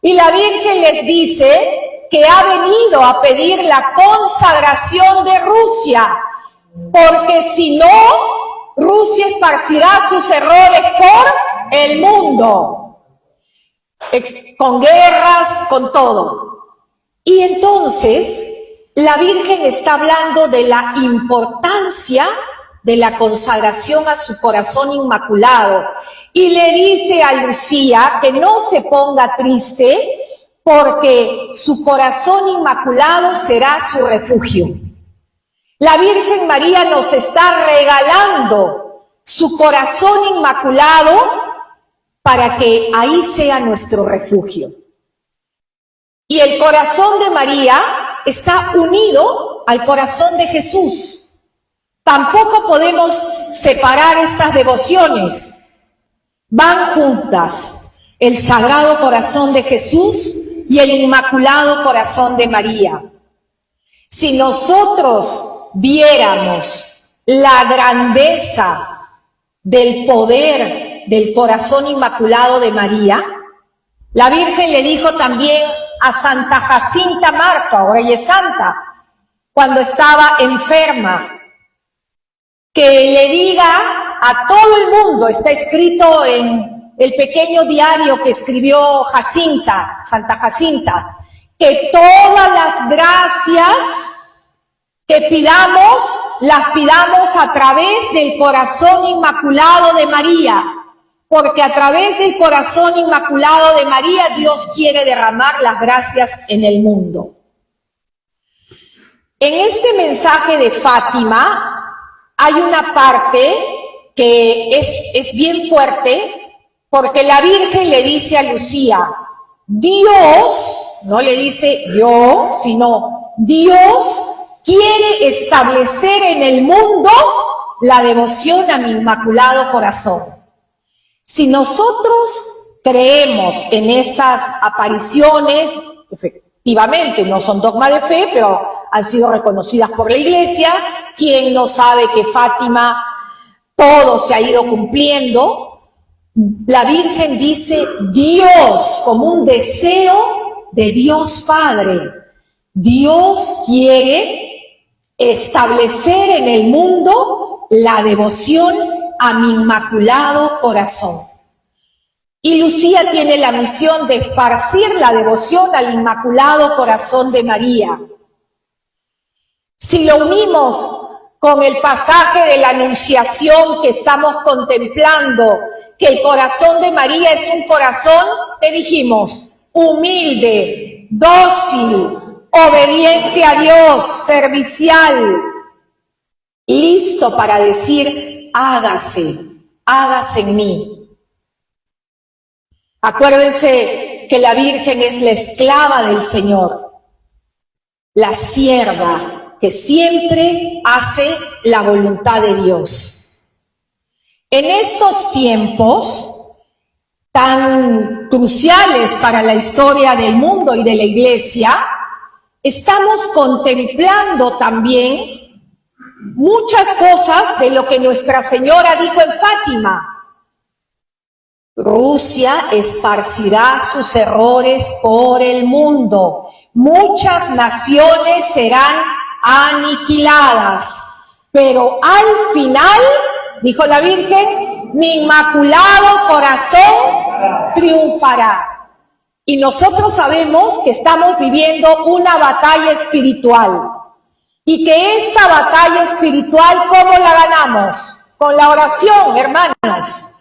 Y la Virgen les dice que ha venido a pedir la consagración de Rusia, porque si no, Rusia esparcirá sus errores por el mundo, con guerras, con todo. Y entonces la Virgen está hablando de la importancia de la consagración a su corazón inmaculado y le dice a Lucía que no se ponga triste porque su corazón inmaculado será su refugio. La Virgen María nos está regalando su corazón inmaculado para que ahí sea nuestro refugio. Y el corazón de María está unido al corazón de Jesús. Tampoco podemos separar estas devociones. Van juntas, el Sagrado Corazón de Jesús y el Inmaculado Corazón de María. Si nosotros viéramos la grandeza del poder del corazón inmaculado de María, la Virgen le dijo también a Santa Jacinta Marca, ahora ella es santa, cuando estaba enferma, que le diga a todo el mundo, está escrito en el pequeño diario que escribió Jacinta, Santa Jacinta, que todas las gracias que pidamos, las pidamos a través del corazón inmaculado de María, porque a través del corazón inmaculado de María Dios quiere derramar las gracias en el mundo. En este mensaje de Fátima hay una parte que es bien fuerte Porque la Virgen le dice a Lucía, Dios, no le dice yo, sino Dios quiere establecer en el mundo la devoción a mi Inmaculado Corazón. Si nosotros creemos en estas apariciones, efectivamente no son dogma de fe, pero han sido reconocidas por la Iglesia. ¿Quién no sabe que Fátima todo se ha ido cumpliendo? La Virgen dice Dios como un deseo de Dios Padre. Dios quiere establecer en el mundo la devoción a mi Inmaculado Corazón. Y Lucía tiene la misión de esparcir la devoción al Inmaculado Corazón de María. Si lo unimos con el pasaje de la Anunciación que estamos contemplando, que el corazón de María es un corazón, ¿qué dijimos? Humilde, dócil, obediente a Dios, servicial, listo para decir, hágase en mí. Acuérdense que la Virgen es la esclava del Señor, la sierva que siempre hace la voluntad de Dios. En estos tiempos tan cruciales para la historia del mundo y de la Iglesia, estamos contemplando también muchas cosas de lo que Nuestra Señora dijo en Fátima. Rusia esparcirá sus errores por el mundo. Muchas naciones serán aniquiladas, pero al final, dijo la Virgen, mi Inmaculado Corazón triunfará. Y nosotros sabemos que estamos viviendo una batalla espiritual. Y que esta batalla espiritual, ¿cómo la ganamos? Con la oración, hermanos.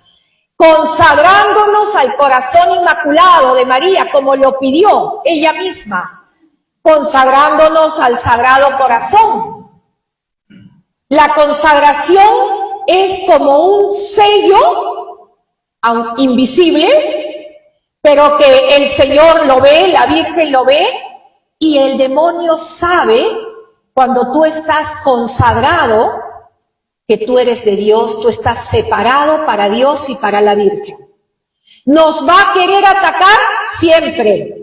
Consagrándonos al corazón inmaculado de María, como lo pidió ella misma. Consagrándonos al Sagrado Corazón. La consagración es como un sello invisible, pero que el Señor lo ve, la Virgen lo ve, y el demonio sabe cuando tú estás consagrado, que tú eres de Dios, tú estás separado para Dios y para la Virgen. ¿Nos va a querer atacar? Siempre.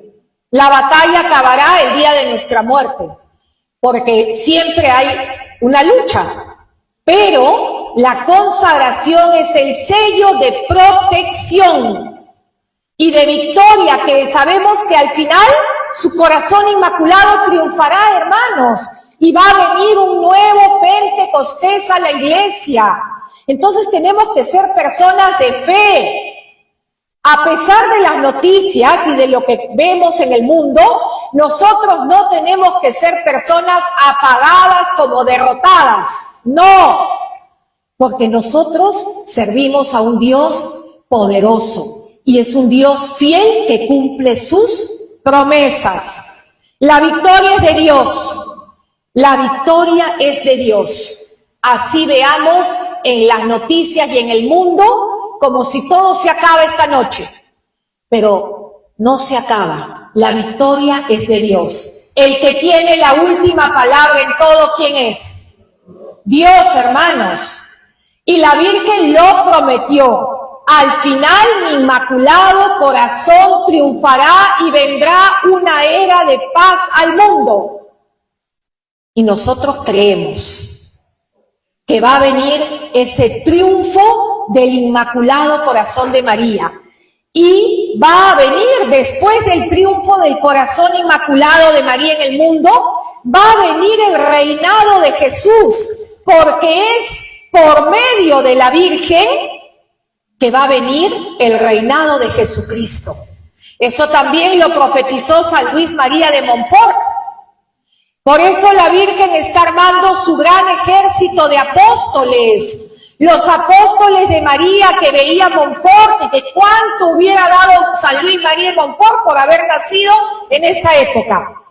La batalla acabará el día de nuestra muerte, porque siempre hay una lucha, pero la consagración es el sello de protección y de victoria, que sabemos que al final su corazón inmaculado triunfará, hermanos, y va a venir un nuevo Pentecostés a la Iglesia. Entonces tenemos que ser personas de fe. A pesar de las noticias y de lo que vemos en el mundo, nosotros no tenemos que ser personas apagadas como derrotadas. No, porque nosotros servimos a un Dios poderoso y es un Dios fiel que cumple sus promesas. La victoria es de Dios. La victoria es de Dios. Así veamos en las noticias y en el mundo como si todo se acaba esta noche. Pero no se acaba. La victoria es de Dios. El que tiene la última palabra en todo, ¿quién es? Dios, hermanos. Y la Virgen lo prometió. Al final mi Inmaculado Corazón triunfará y vendrá una era de paz al mundo. Y nosotros creemos que va a venir ese triunfo del Inmaculado Corazón de María. Y va a venir después del triunfo del Corazón Inmaculado de María en el mundo, va a venir el reinado de Jesús, porque es por medio de la Virgen que va a venir el reinado de Jesucristo. Eso también lo profetizó San Luis María de Montfort. Por eso la Virgen está armando su gran ejército de apóstoles, los apóstoles de María que veía Montfort, y que cuánto hubiera dado San Luis María de Montfort por haber nacido en esta época.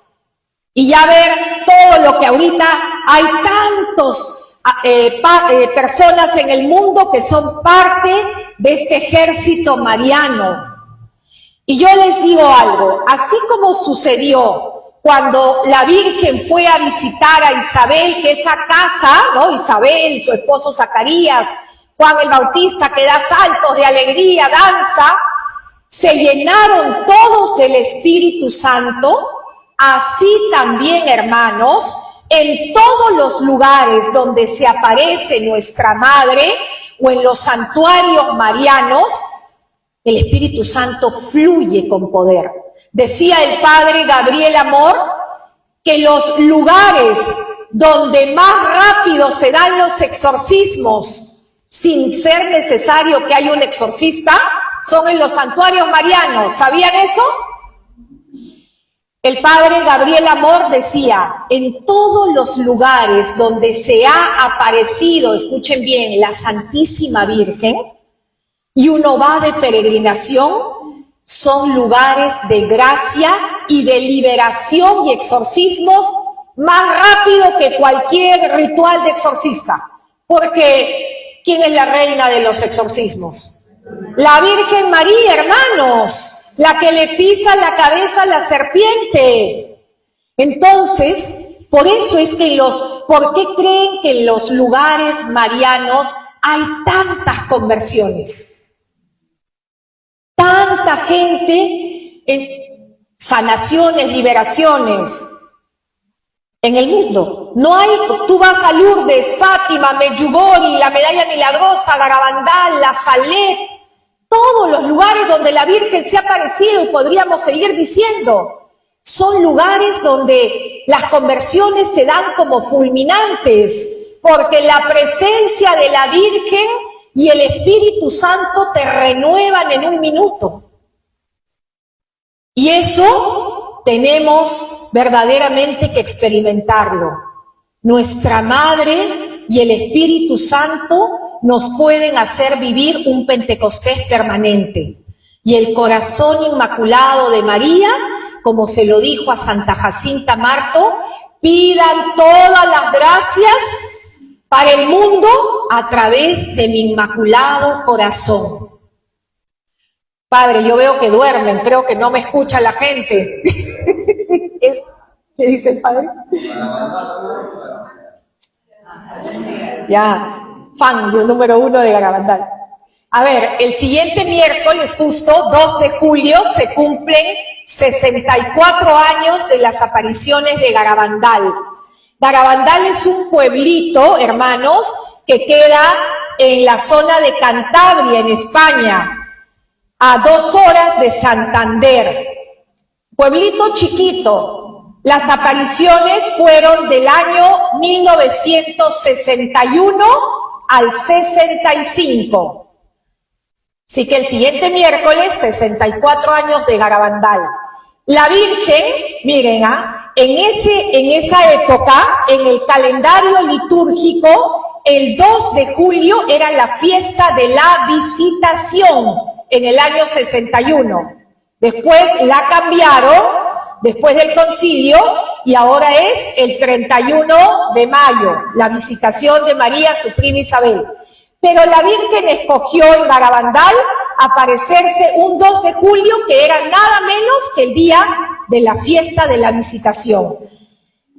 Y ya ver todo lo que ahorita hay tantos personas en el mundo que son parte de este ejército mariano. Y yo les digo algo, así como sucedió cuando la Virgen fue a visitar a Isabel, que esa casa, ¿no? Isabel, su esposo Zacarías, Juan el Bautista, que da saltos de alegría, danza, se llenaron todos del Espíritu Santo. Así también, hermanos, en todos los lugares donde se aparece nuestra Madre o en los santuarios marianos, el Espíritu Santo fluye con poder. Decía el padre Gabriel Amor que los lugares donde más rápido se dan los exorcismos, sin ser necesario que haya un exorcista, son en los santuarios marianos. ¿Sabían eso? El padre Gabriel Amor decía, en todos los lugares donde se ha aparecido, escuchen bien, la Santísima Virgen, y uno va de peregrinación, son lugares de gracia y de liberación y exorcismos más rápido que cualquier ritual de exorcista. Porque, ¿quién es la reina de los exorcismos? La Virgen María, hermanos, la que le pisa la cabeza a la serpiente. Entonces, por eso es que ¿por qué creen que en los lugares marianos hay tantas conversiones? Tanta gente en sanaciones, liberaciones en el mundo. No hay, tú vas a Lourdes, Fátima, Medjugorje, la Medalla Milagrosa, Garabandal, la Salet, todos los lugares donde la Virgen se ha aparecido, y podríamos seguir diciendo, son lugares donde las conversiones se dan como fulminantes, porque la presencia de la Virgen y el Espíritu Santo te renuevan en un minuto. Y eso tenemos verdaderamente que experimentarlo. Nuestra Madre y el Espíritu Santo nos pueden hacer vivir un Pentecostés permanente. Y el corazón inmaculado de María, como se lo dijo a Santa Jacinta Marto, pidan todas las gracias para el mundo a través de mi inmaculado corazón. Padre, yo veo que duermen, creo que no me escucha la gente. ¿Qué dice el padre? Ya, fan número 1 de Garabandal. A ver, el siguiente miércoles, justo 2 de julio, se cumplen 64 años de las apariciones de Garabandal. Garabandal es un pueblito, hermanos, que queda en la zona de Cantabria, en España, a 2 horas de Santander. Pueblito chiquito. Las apariciones fueron del año 1961 al 65. Así que el siguiente miércoles, 64 años de Garabandal. La Virgen, miren, en esa época, en el calendario litúrgico, el 2 de julio era la fiesta de la Visitación, en el año 61. Después la cambiaron, después del concilio, y ahora es el 31 de mayo, la Visitación de María, su prima Isabel. Pero la Virgen escogió en Garabandal aparecerse un 2 de julio, que era nada menos que el día de la fiesta de la Visitación.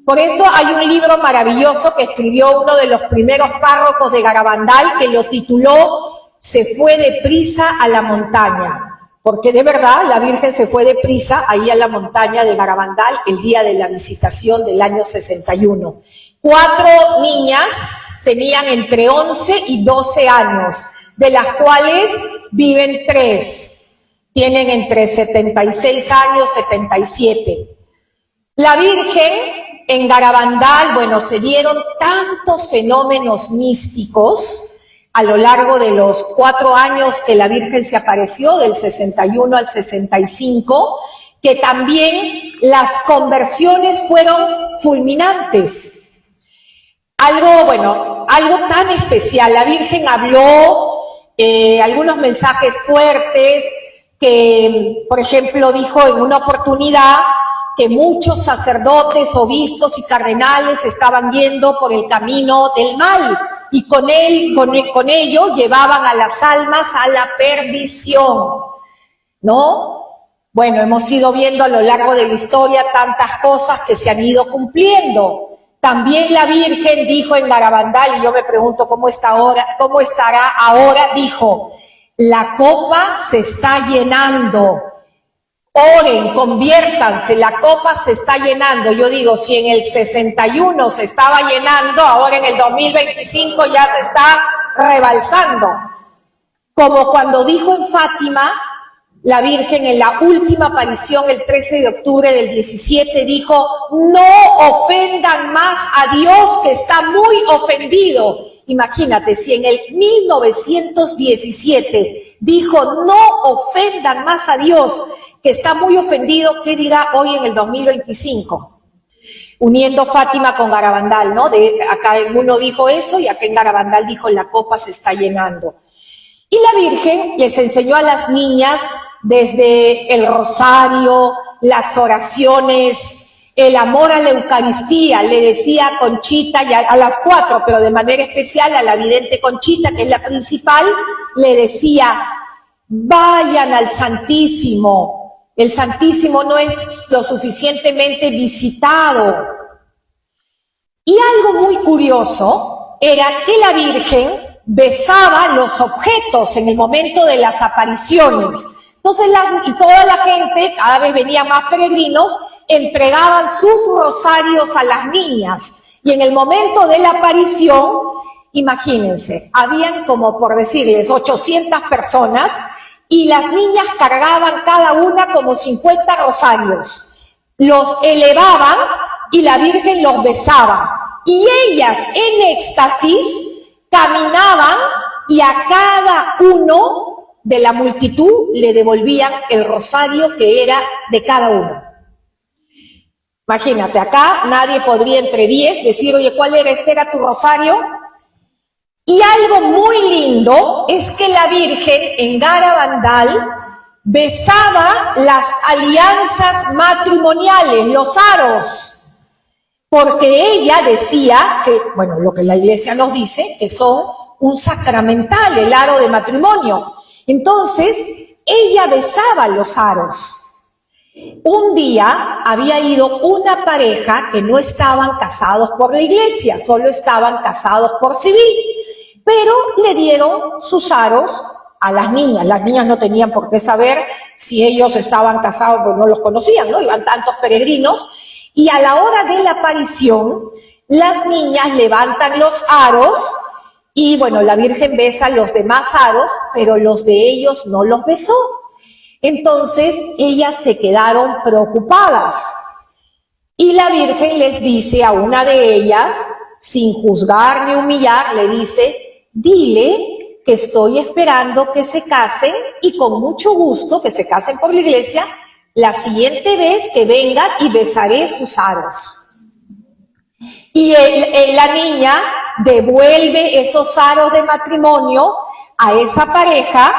Por eso hay un libro maravilloso que escribió uno de los primeros párrocos de Garabandal, que lo tituló Se fue deprisa a la montaña. Porque de verdad la Virgen se fue deprisa ahí a la montaña de Garabandal el día de la Visitación del año 61. 4 niñas tenían entre 11 y 12 años, de las cuales viven 3. Tienen entre 76 años, 77. La Virgen en Garabandal, bueno, se dieron tantos fenómenos místicos a lo largo de los 4 años que la Virgen se apareció, del 61 al 65, que también las conversiones fueron fulminantes. Algo tan especial. La Virgen habló algunos mensajes fuertes, que, por ejemplo, dijo en una oportunidad que muchos sacerdotes, obispos y cardenales estaban yendo por el camino del mal, y con ello llevaban a las almas a la perdición, ¿no? Bueno, hemos ido viendo a lo largo de la historia tantas cosas que se han ido cumpliendo. También la Virgen dijo en Garabandal, y yo me pregunto cómo estará ahora, dijo, la copa se está llenando. Oren, conviértanse, la copa se está llenando. Yo digo, si en el 61 se estaba llenando, ahora en el 2025 ya se está rebalsando. Como cuando dijo en Fátima, la Virgen en la última aparición el 13 de octubre del 17 dijo, no ofendan más a Dios que está muy ofendido. Imagínate, si en el 1917 dijo, no ofendan más a Dios que está muy ofendido, ¿qué dirá hoy en el 2025? Uniendo Fátima con Garabandal, ¿no? Acá uno dijo eso y acá en Garabandal dijo, la copa se está llenando. Y la Virgen les enseñó a las niñas desde el rosario, las oraciones, el amor a la Eucaristía. Le decía a Conchita, y a las 4, pero de manera especial a la vidente Conchita, que es la principal, le decía, vayan al Santísimo. El Santísimo no es lo suficientemente visitado. Y algo muy curioso era que la Virgen besaba los objetos en el momento de las apariciones. Entonces toda la gente, cada vez venían más peregrinos, entregaban sus rosarios a las niñas. Y en el momento de la aparición, imagínense, habían como por decirles 800 personas y las niñas cargaban cada una como 50 rosarios. Los elevaban y la Virgen los besaba. Y ellas en éxtasis caminaban y a cada uno de la multitud le devolvían el rosario que era de cada uno. Imagínate, acá nadie podría entre 10 decir, oye, ¿cuál era era tu rosario? Y algo muy lindo es que la Virgen en Garabandal besaba las alianzas matrimoniales, los aros, porque ella decía que, bueno, lo que la iglesia nos dice, que son un sacramental, el aro de matrimonio. Entonces, ella besaba los aros. Un día había ido una pareja que no estaban casados por la iglesia, solo estaban casados por civil, pero le dieron sus aros a las niñas. Las niñas no tenían por qué saber si ellos estaban casados, porque no los conocían, ¿no? Iban tantos peregrinos. Y a la hora de la aparición, las niñas levantan los aros y, bueno, la Virgen besa los demás aros, pero los de ellos no los besó. Entonces, ellas se quedaron preocupadas. Y la Virgen les dice a una de ellas, sin juzgar ni humillar, le dice, dile que estoy esperando que se casen y con mucho gusto que se casen por la iglesia, la siguiente vez que vengan y besaré sus aros. Y la niña devuelve esos aros de matrimonio a esa pareja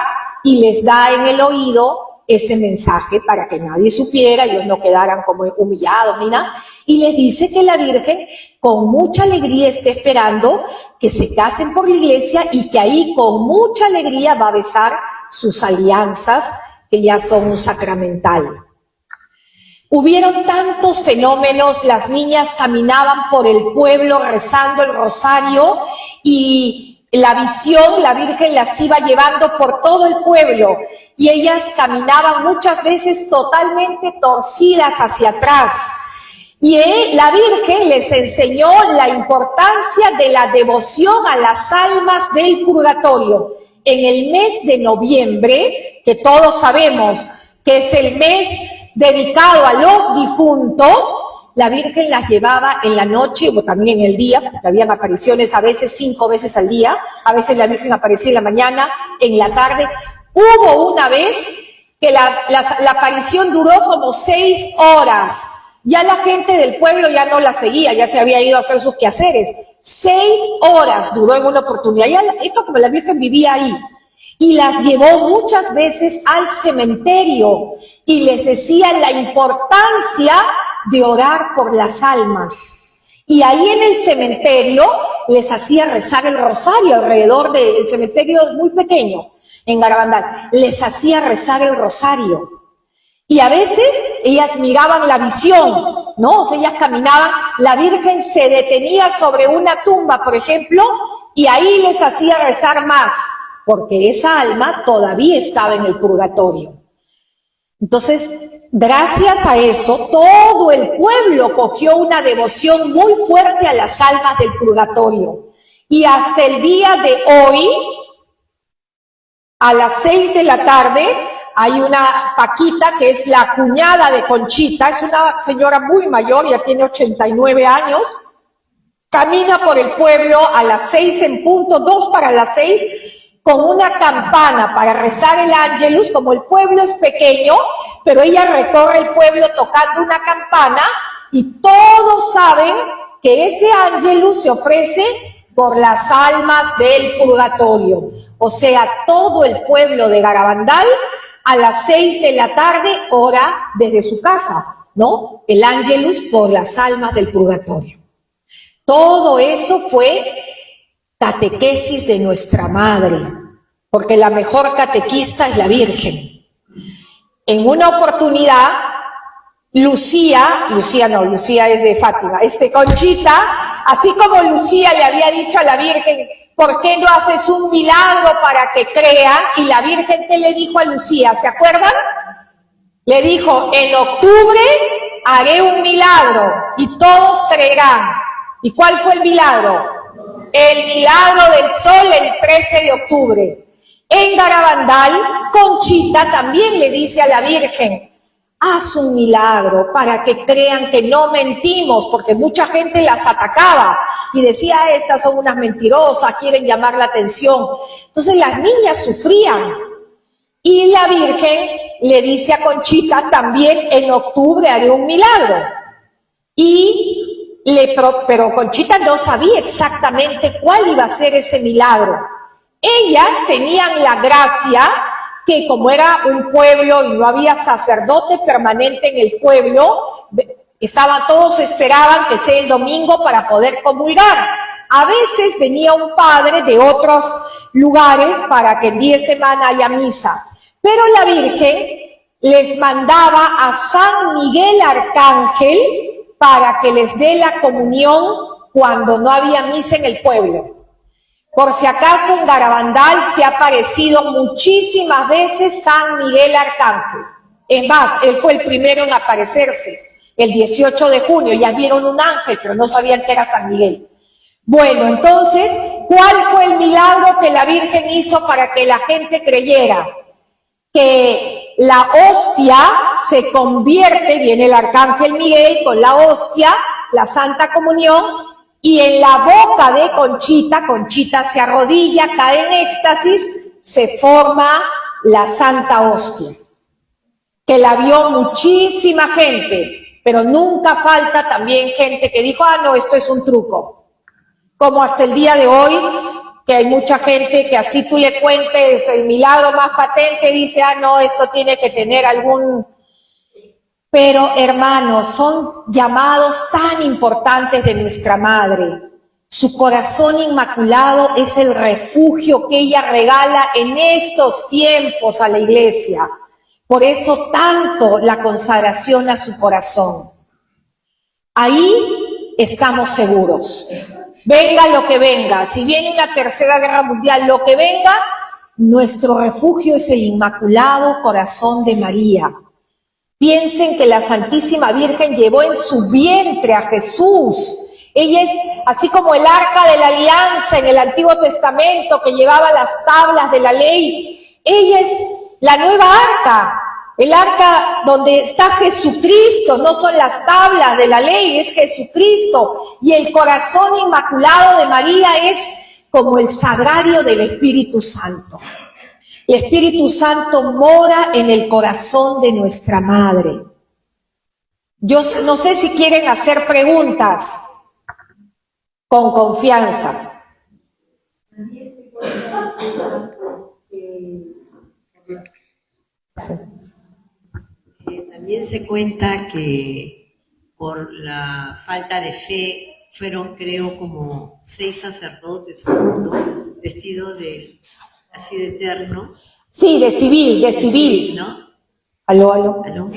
y les da en el oído ese mensaje para que nadie supiera, ellos no quedaran como humillados ni nada. Y les dice que la Virgen con mucha alegría está esperando que se casen por la iglesia y que ahí con mucha alegría va a besar sus alianzas que ya son un sacramental. Hubieron tantos fenómenos, las niñas caminaban por el pueblo rezando el rosario y la visión, la Virgen las iba llevando por todo el pueblo y ellas caminaban muchas veces totalmente torcidas hacia atrás. Y la Virgen les enseñó la importancia de la devoción a las almas del purgatorio. En el mes de noviembre, que todos sabemos que es el mes dedicado a los difuntos, la Virgen las llevaba en la noche o también en el día, porque habían apariciones a veces 5 veces al día, a veces la Virgen aparecía en la mañana, en la tarde. Hubo una vez que la aparición duró como 6 horas. Ya la gente del pueblo ya no la seguía, ya se había ido a hacer sus quehaceres. 6 horas duró en una oportunidad. Ya esto como la Virgen vivía ahí. Y las llevó muchas veces al cementerio y les decía la importancia de orar por las almas. Y ahí en el cementerio les hacía rezar el rosario alrededor del cementerio muy pequeño en Garabandal. Les hacía rezar el rosario. Y a veces ellas miraban la visión, ¿no? O sea, ellas caminaban, la Virgen se detenía sobre una tumba, por ejemplo, y ahí les hacía rezar más, porque esa alma todavía estaba en el purgatorio. Entonces, gracias a eso, todo el pueblo cogió una devoción muy fuerte a las almas del purgatorio. Y hasta el día de hoy, a las 6 de la tarde, hay una Paquita que es la cuñada de Conchita, es una señora muy mayor, ya tiene 89 años, camina por el pueblo a las 6 en punto, 2 para las 6, con una campana para rezar el Ángelus. Como el pueblo es pequeño, pero ella recorre el pueblo tocando una campana y todos saben que ese Ángelus se ofrece por las almas del purgatorio. O sea, todo el pueblo de Garabandal a las 6 de la tarde ora desde su casa, ¿no? El Ángelus por las almas del purgatorio. Todo eso fue catequesis de nuestra madre, porque la mejor catequista es la Virgen. En una oportunidad, Lucía es de Fátima, Conchita, así como Lucía le había dicho a la Virgen, ¿por qué no haces un milagro para que crea? Y la Virgen, ¿qué le dijo a Lucía? ¿Se acuerdan? Le dijo, en octubre haré un milagro y todos creerán. ¿Y cuál fue el milagro? El milagro del sol el 13 de octubre. En Garabandal, Conchita también le dice a la Virgen, haz un milagro para que crean que no mentimos, porque mucha gente las atacaba y decía, estas son unas mentirosas, quieren llamar la atención. Entonces las niñas sufrían. Y la Virgen le dice a Conchita, también en octubre haré un milagro. Pero Conchita no sabía exactamente cuál iba a ser ese milagro. Ellas tenían la gracia que, como era un pueblo y no había sacerdote permanente en el pueblo, todos esperaban que sea el domingo para poder comulgar. A veces venía un padre de otros lugares para que en 10 semanas haya misa. Pero la Virgen les mandaba a San Miguel Arcángel para que les dé la comunión cuando no había misa en el pueblo. Por si acaso, en Garabandal se ha aparecido muchísimas veces San Miguel Arcángel. Es más, él fue el primero en aparecerse, el 18 de junio. Ya vieron un ángel, pero no sabían que era San Miguel. Bueno, entonces, ¿cuál fue el milagro que la Virgen hizo para que la gente creyera? Que la hostia se convierte, viene el Arcángel Miguel con la hostia, la Santa Comunión, y en la boca de Conchita se arrodilla, cae en éxtasis, se forma la Santa Hostia, que la vio muchísima gente, pero nunca falta también gente que dijo, no, esto es un truco. Como hasta el día de hoy, que hay mucha gente que así tú le cuentes el milagro más patente, dice, no, esto tiene que tener algún... Pero, hermanos, son llamados tan importantes de nuestra Madre. Su corazón inmaculado es el refugio que ella regala en estos tiempos a la Iglesia. Por eso tanto la consagración a su corazón. Ahí estamos seguros. Venga lo que venga, si viene una tercera guerra mundial, lo que venga, nuestro refugio es el Inmaculado Corazón de María. Piensen que la Santísima Virgen llevó en su vientre a Jesús. Ella es así como el Arca de la Alianza en el Antiguo Testamento que llevaba las tablas de la ley. Ella es la nueva arca, el arca donde está Jesucristo, no son las tablas de la ley, es Jesucristo. Y el corazón inmaculado de María es como el sagrario del Espíritu Santo. El Espíritu Santo mora en el corazón de nuestra Madre. Yo no sé si quieren hacer preguntas con confianza. También se cuenta que por la falta de fe fueron, creo, como 6 sacerdotes, ¿no? Vestidos así de terno. Sí, de civil. ¿No? Aló. ¿Aló?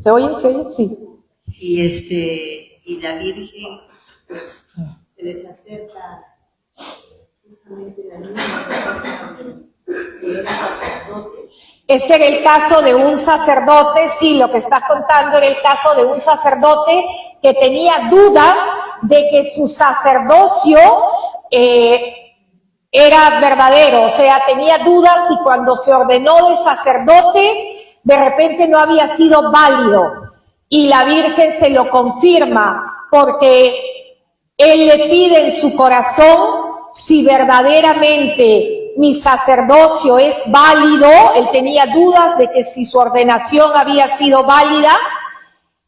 ¿Se oye? Sí. Y la Virgen, pues, se les acerca justamente la niña, que era sacerdote. Este era el caso de un sacerdote, sí, lo que estás contando era el caso de un sacerdote que tenía dudas de que su sacerdocio era verdadero, o sea, tenía dudas y cuando se ordenó de sacerdote, de repente no había sido válido. Y la Virgen se lo confirma, porque él le pide en su corazón si verdaderamente mi sacerdocio es válido. Él tenía dudas de que si su ordenación había sido válida.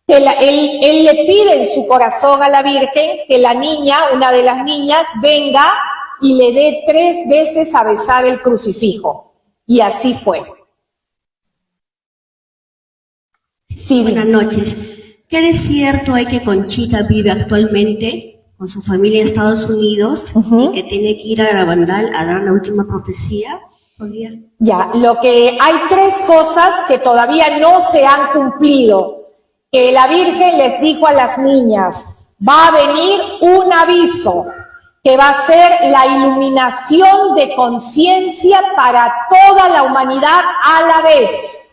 Él le pide en su corazón a la Virgen que la niña, una de las niñas, venga y le dé 3 veces a besar el crucifijo. Y así fue. Sí, Buenas noches. ¿Qué de cierto hay que Conchita vive actualmente con su familia en Estados Unidos y que tiene que ir a Garabandal a dar la última profecía? ¿Podría? Ya, lo que hay 3 cosas que todavía no se han cumplido. Que la Virgen les dijo a las niñas, va a venir un aviso que va a ser la iluminación de conciencia para toda la humanidad a la vez.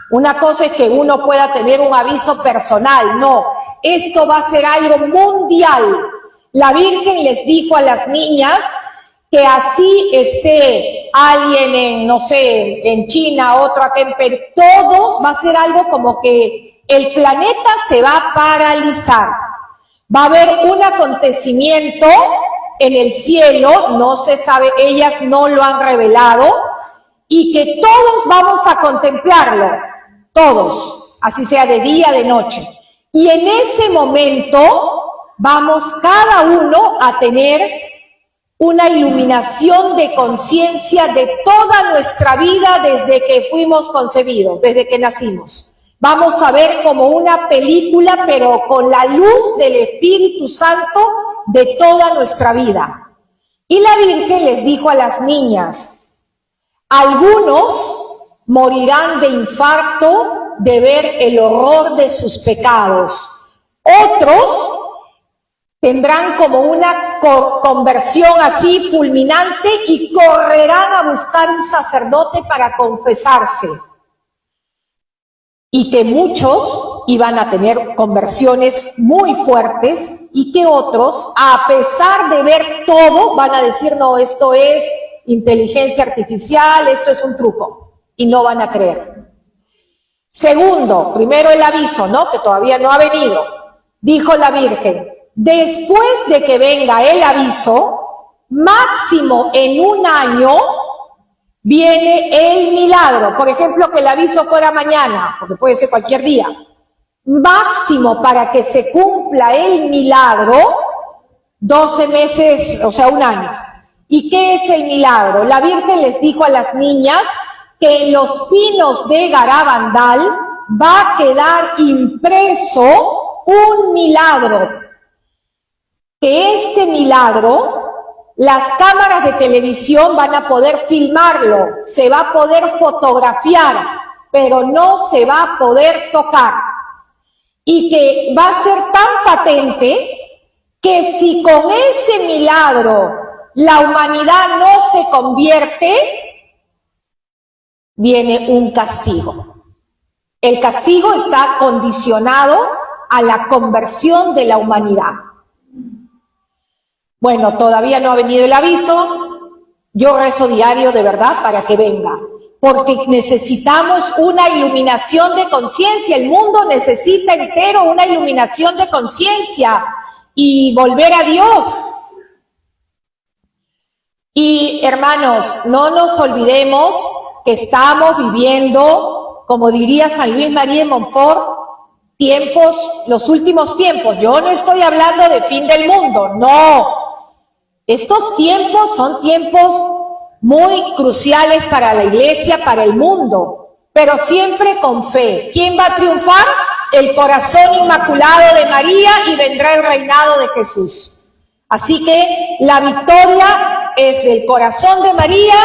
Una cosa es que uno pueda tener un aviso personal, no, esto va a ser algo mundial. La Virgen les dijo a las niñas que así esté alguien en, no sé, en China, otro acá en Perú, todos va a ser algo como que el planeta se va a paralizar. Va a haber un acontecimiento en el cielo, no se sabe, ellas no lo han revelado, y que todos vamos a contemplarlo, todos, así sea de día, de noche. Y en ese momento vamos cada uno a tener una iluminación de conciencia de toda nuestra vida desde que fuimos concebidos, desde que nacimos. Vamos a ver como una película, pero con la luz del Espíritu Santo de toda nuestra vida. Y la Virgen les dijo a las niñas, algunos morirán de infarto de ver el horror de sus pecados. Otros tendrán como una conversión así fulminante y correrán a buscar un sacerdote para confesarse. Y que muchos iban a tener conversiones muy fuertes y que otros, a pesar de ver todo, van a decir, no, esto es inteligencia artificial, esto es un truco, y no van a creer. Segundo, primero el aviso, ¿no? Que todavía no ha venido. Dijo la Virgen, después de que venga el aviso, máximo en un año, viene el milagro. Por ejemplo, que el aviso fuera mañana, porque puede ser cualquier día. Máximo para que se cumpla el milagro, 12 meses, o sea, un año. ¿Y qué es el milagro? La Virgen les dijo a las niñas que en los pinos de Garabandal va a quedar impreso un milagro. Que este milagro, las cámaras de televisión van a poder filmarlo, se va a poder fotografiar, pero no se va a poder tocar. Y que va a ser tan patente que si con ese milagro la humanidad no se convierte, viene un castigo. El castigo está condicionado a la conversión de la humanidad. Bueno, todavía no ha venido el aviso. Yo rezo diario de verdad para que venga, porque necesitamos una iluminación de conciencia. El mundo necesita entero una iluminación de conciencia y volver a Dios. Y hermanos, no nos olvidemos que estamos viviendo, como diría San Luis María de Montfort, los últimos tiempos. Yo no estoy hablando de fin del mundo, no. Estos tiempos son tiempos muy cruciales para la iglesia, para el mundo, pero siempre con fe. ¿Quién va a triunfar? el corazón inmaculado de María y vendrá el reinado de Jesús. Así que la victoria es del corazón de María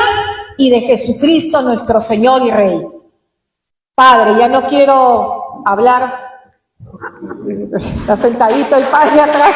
y de Jesucristo nuestro Señor y Rey. Padre, ya no quiero hablar. Está sentadito el Padre atrás.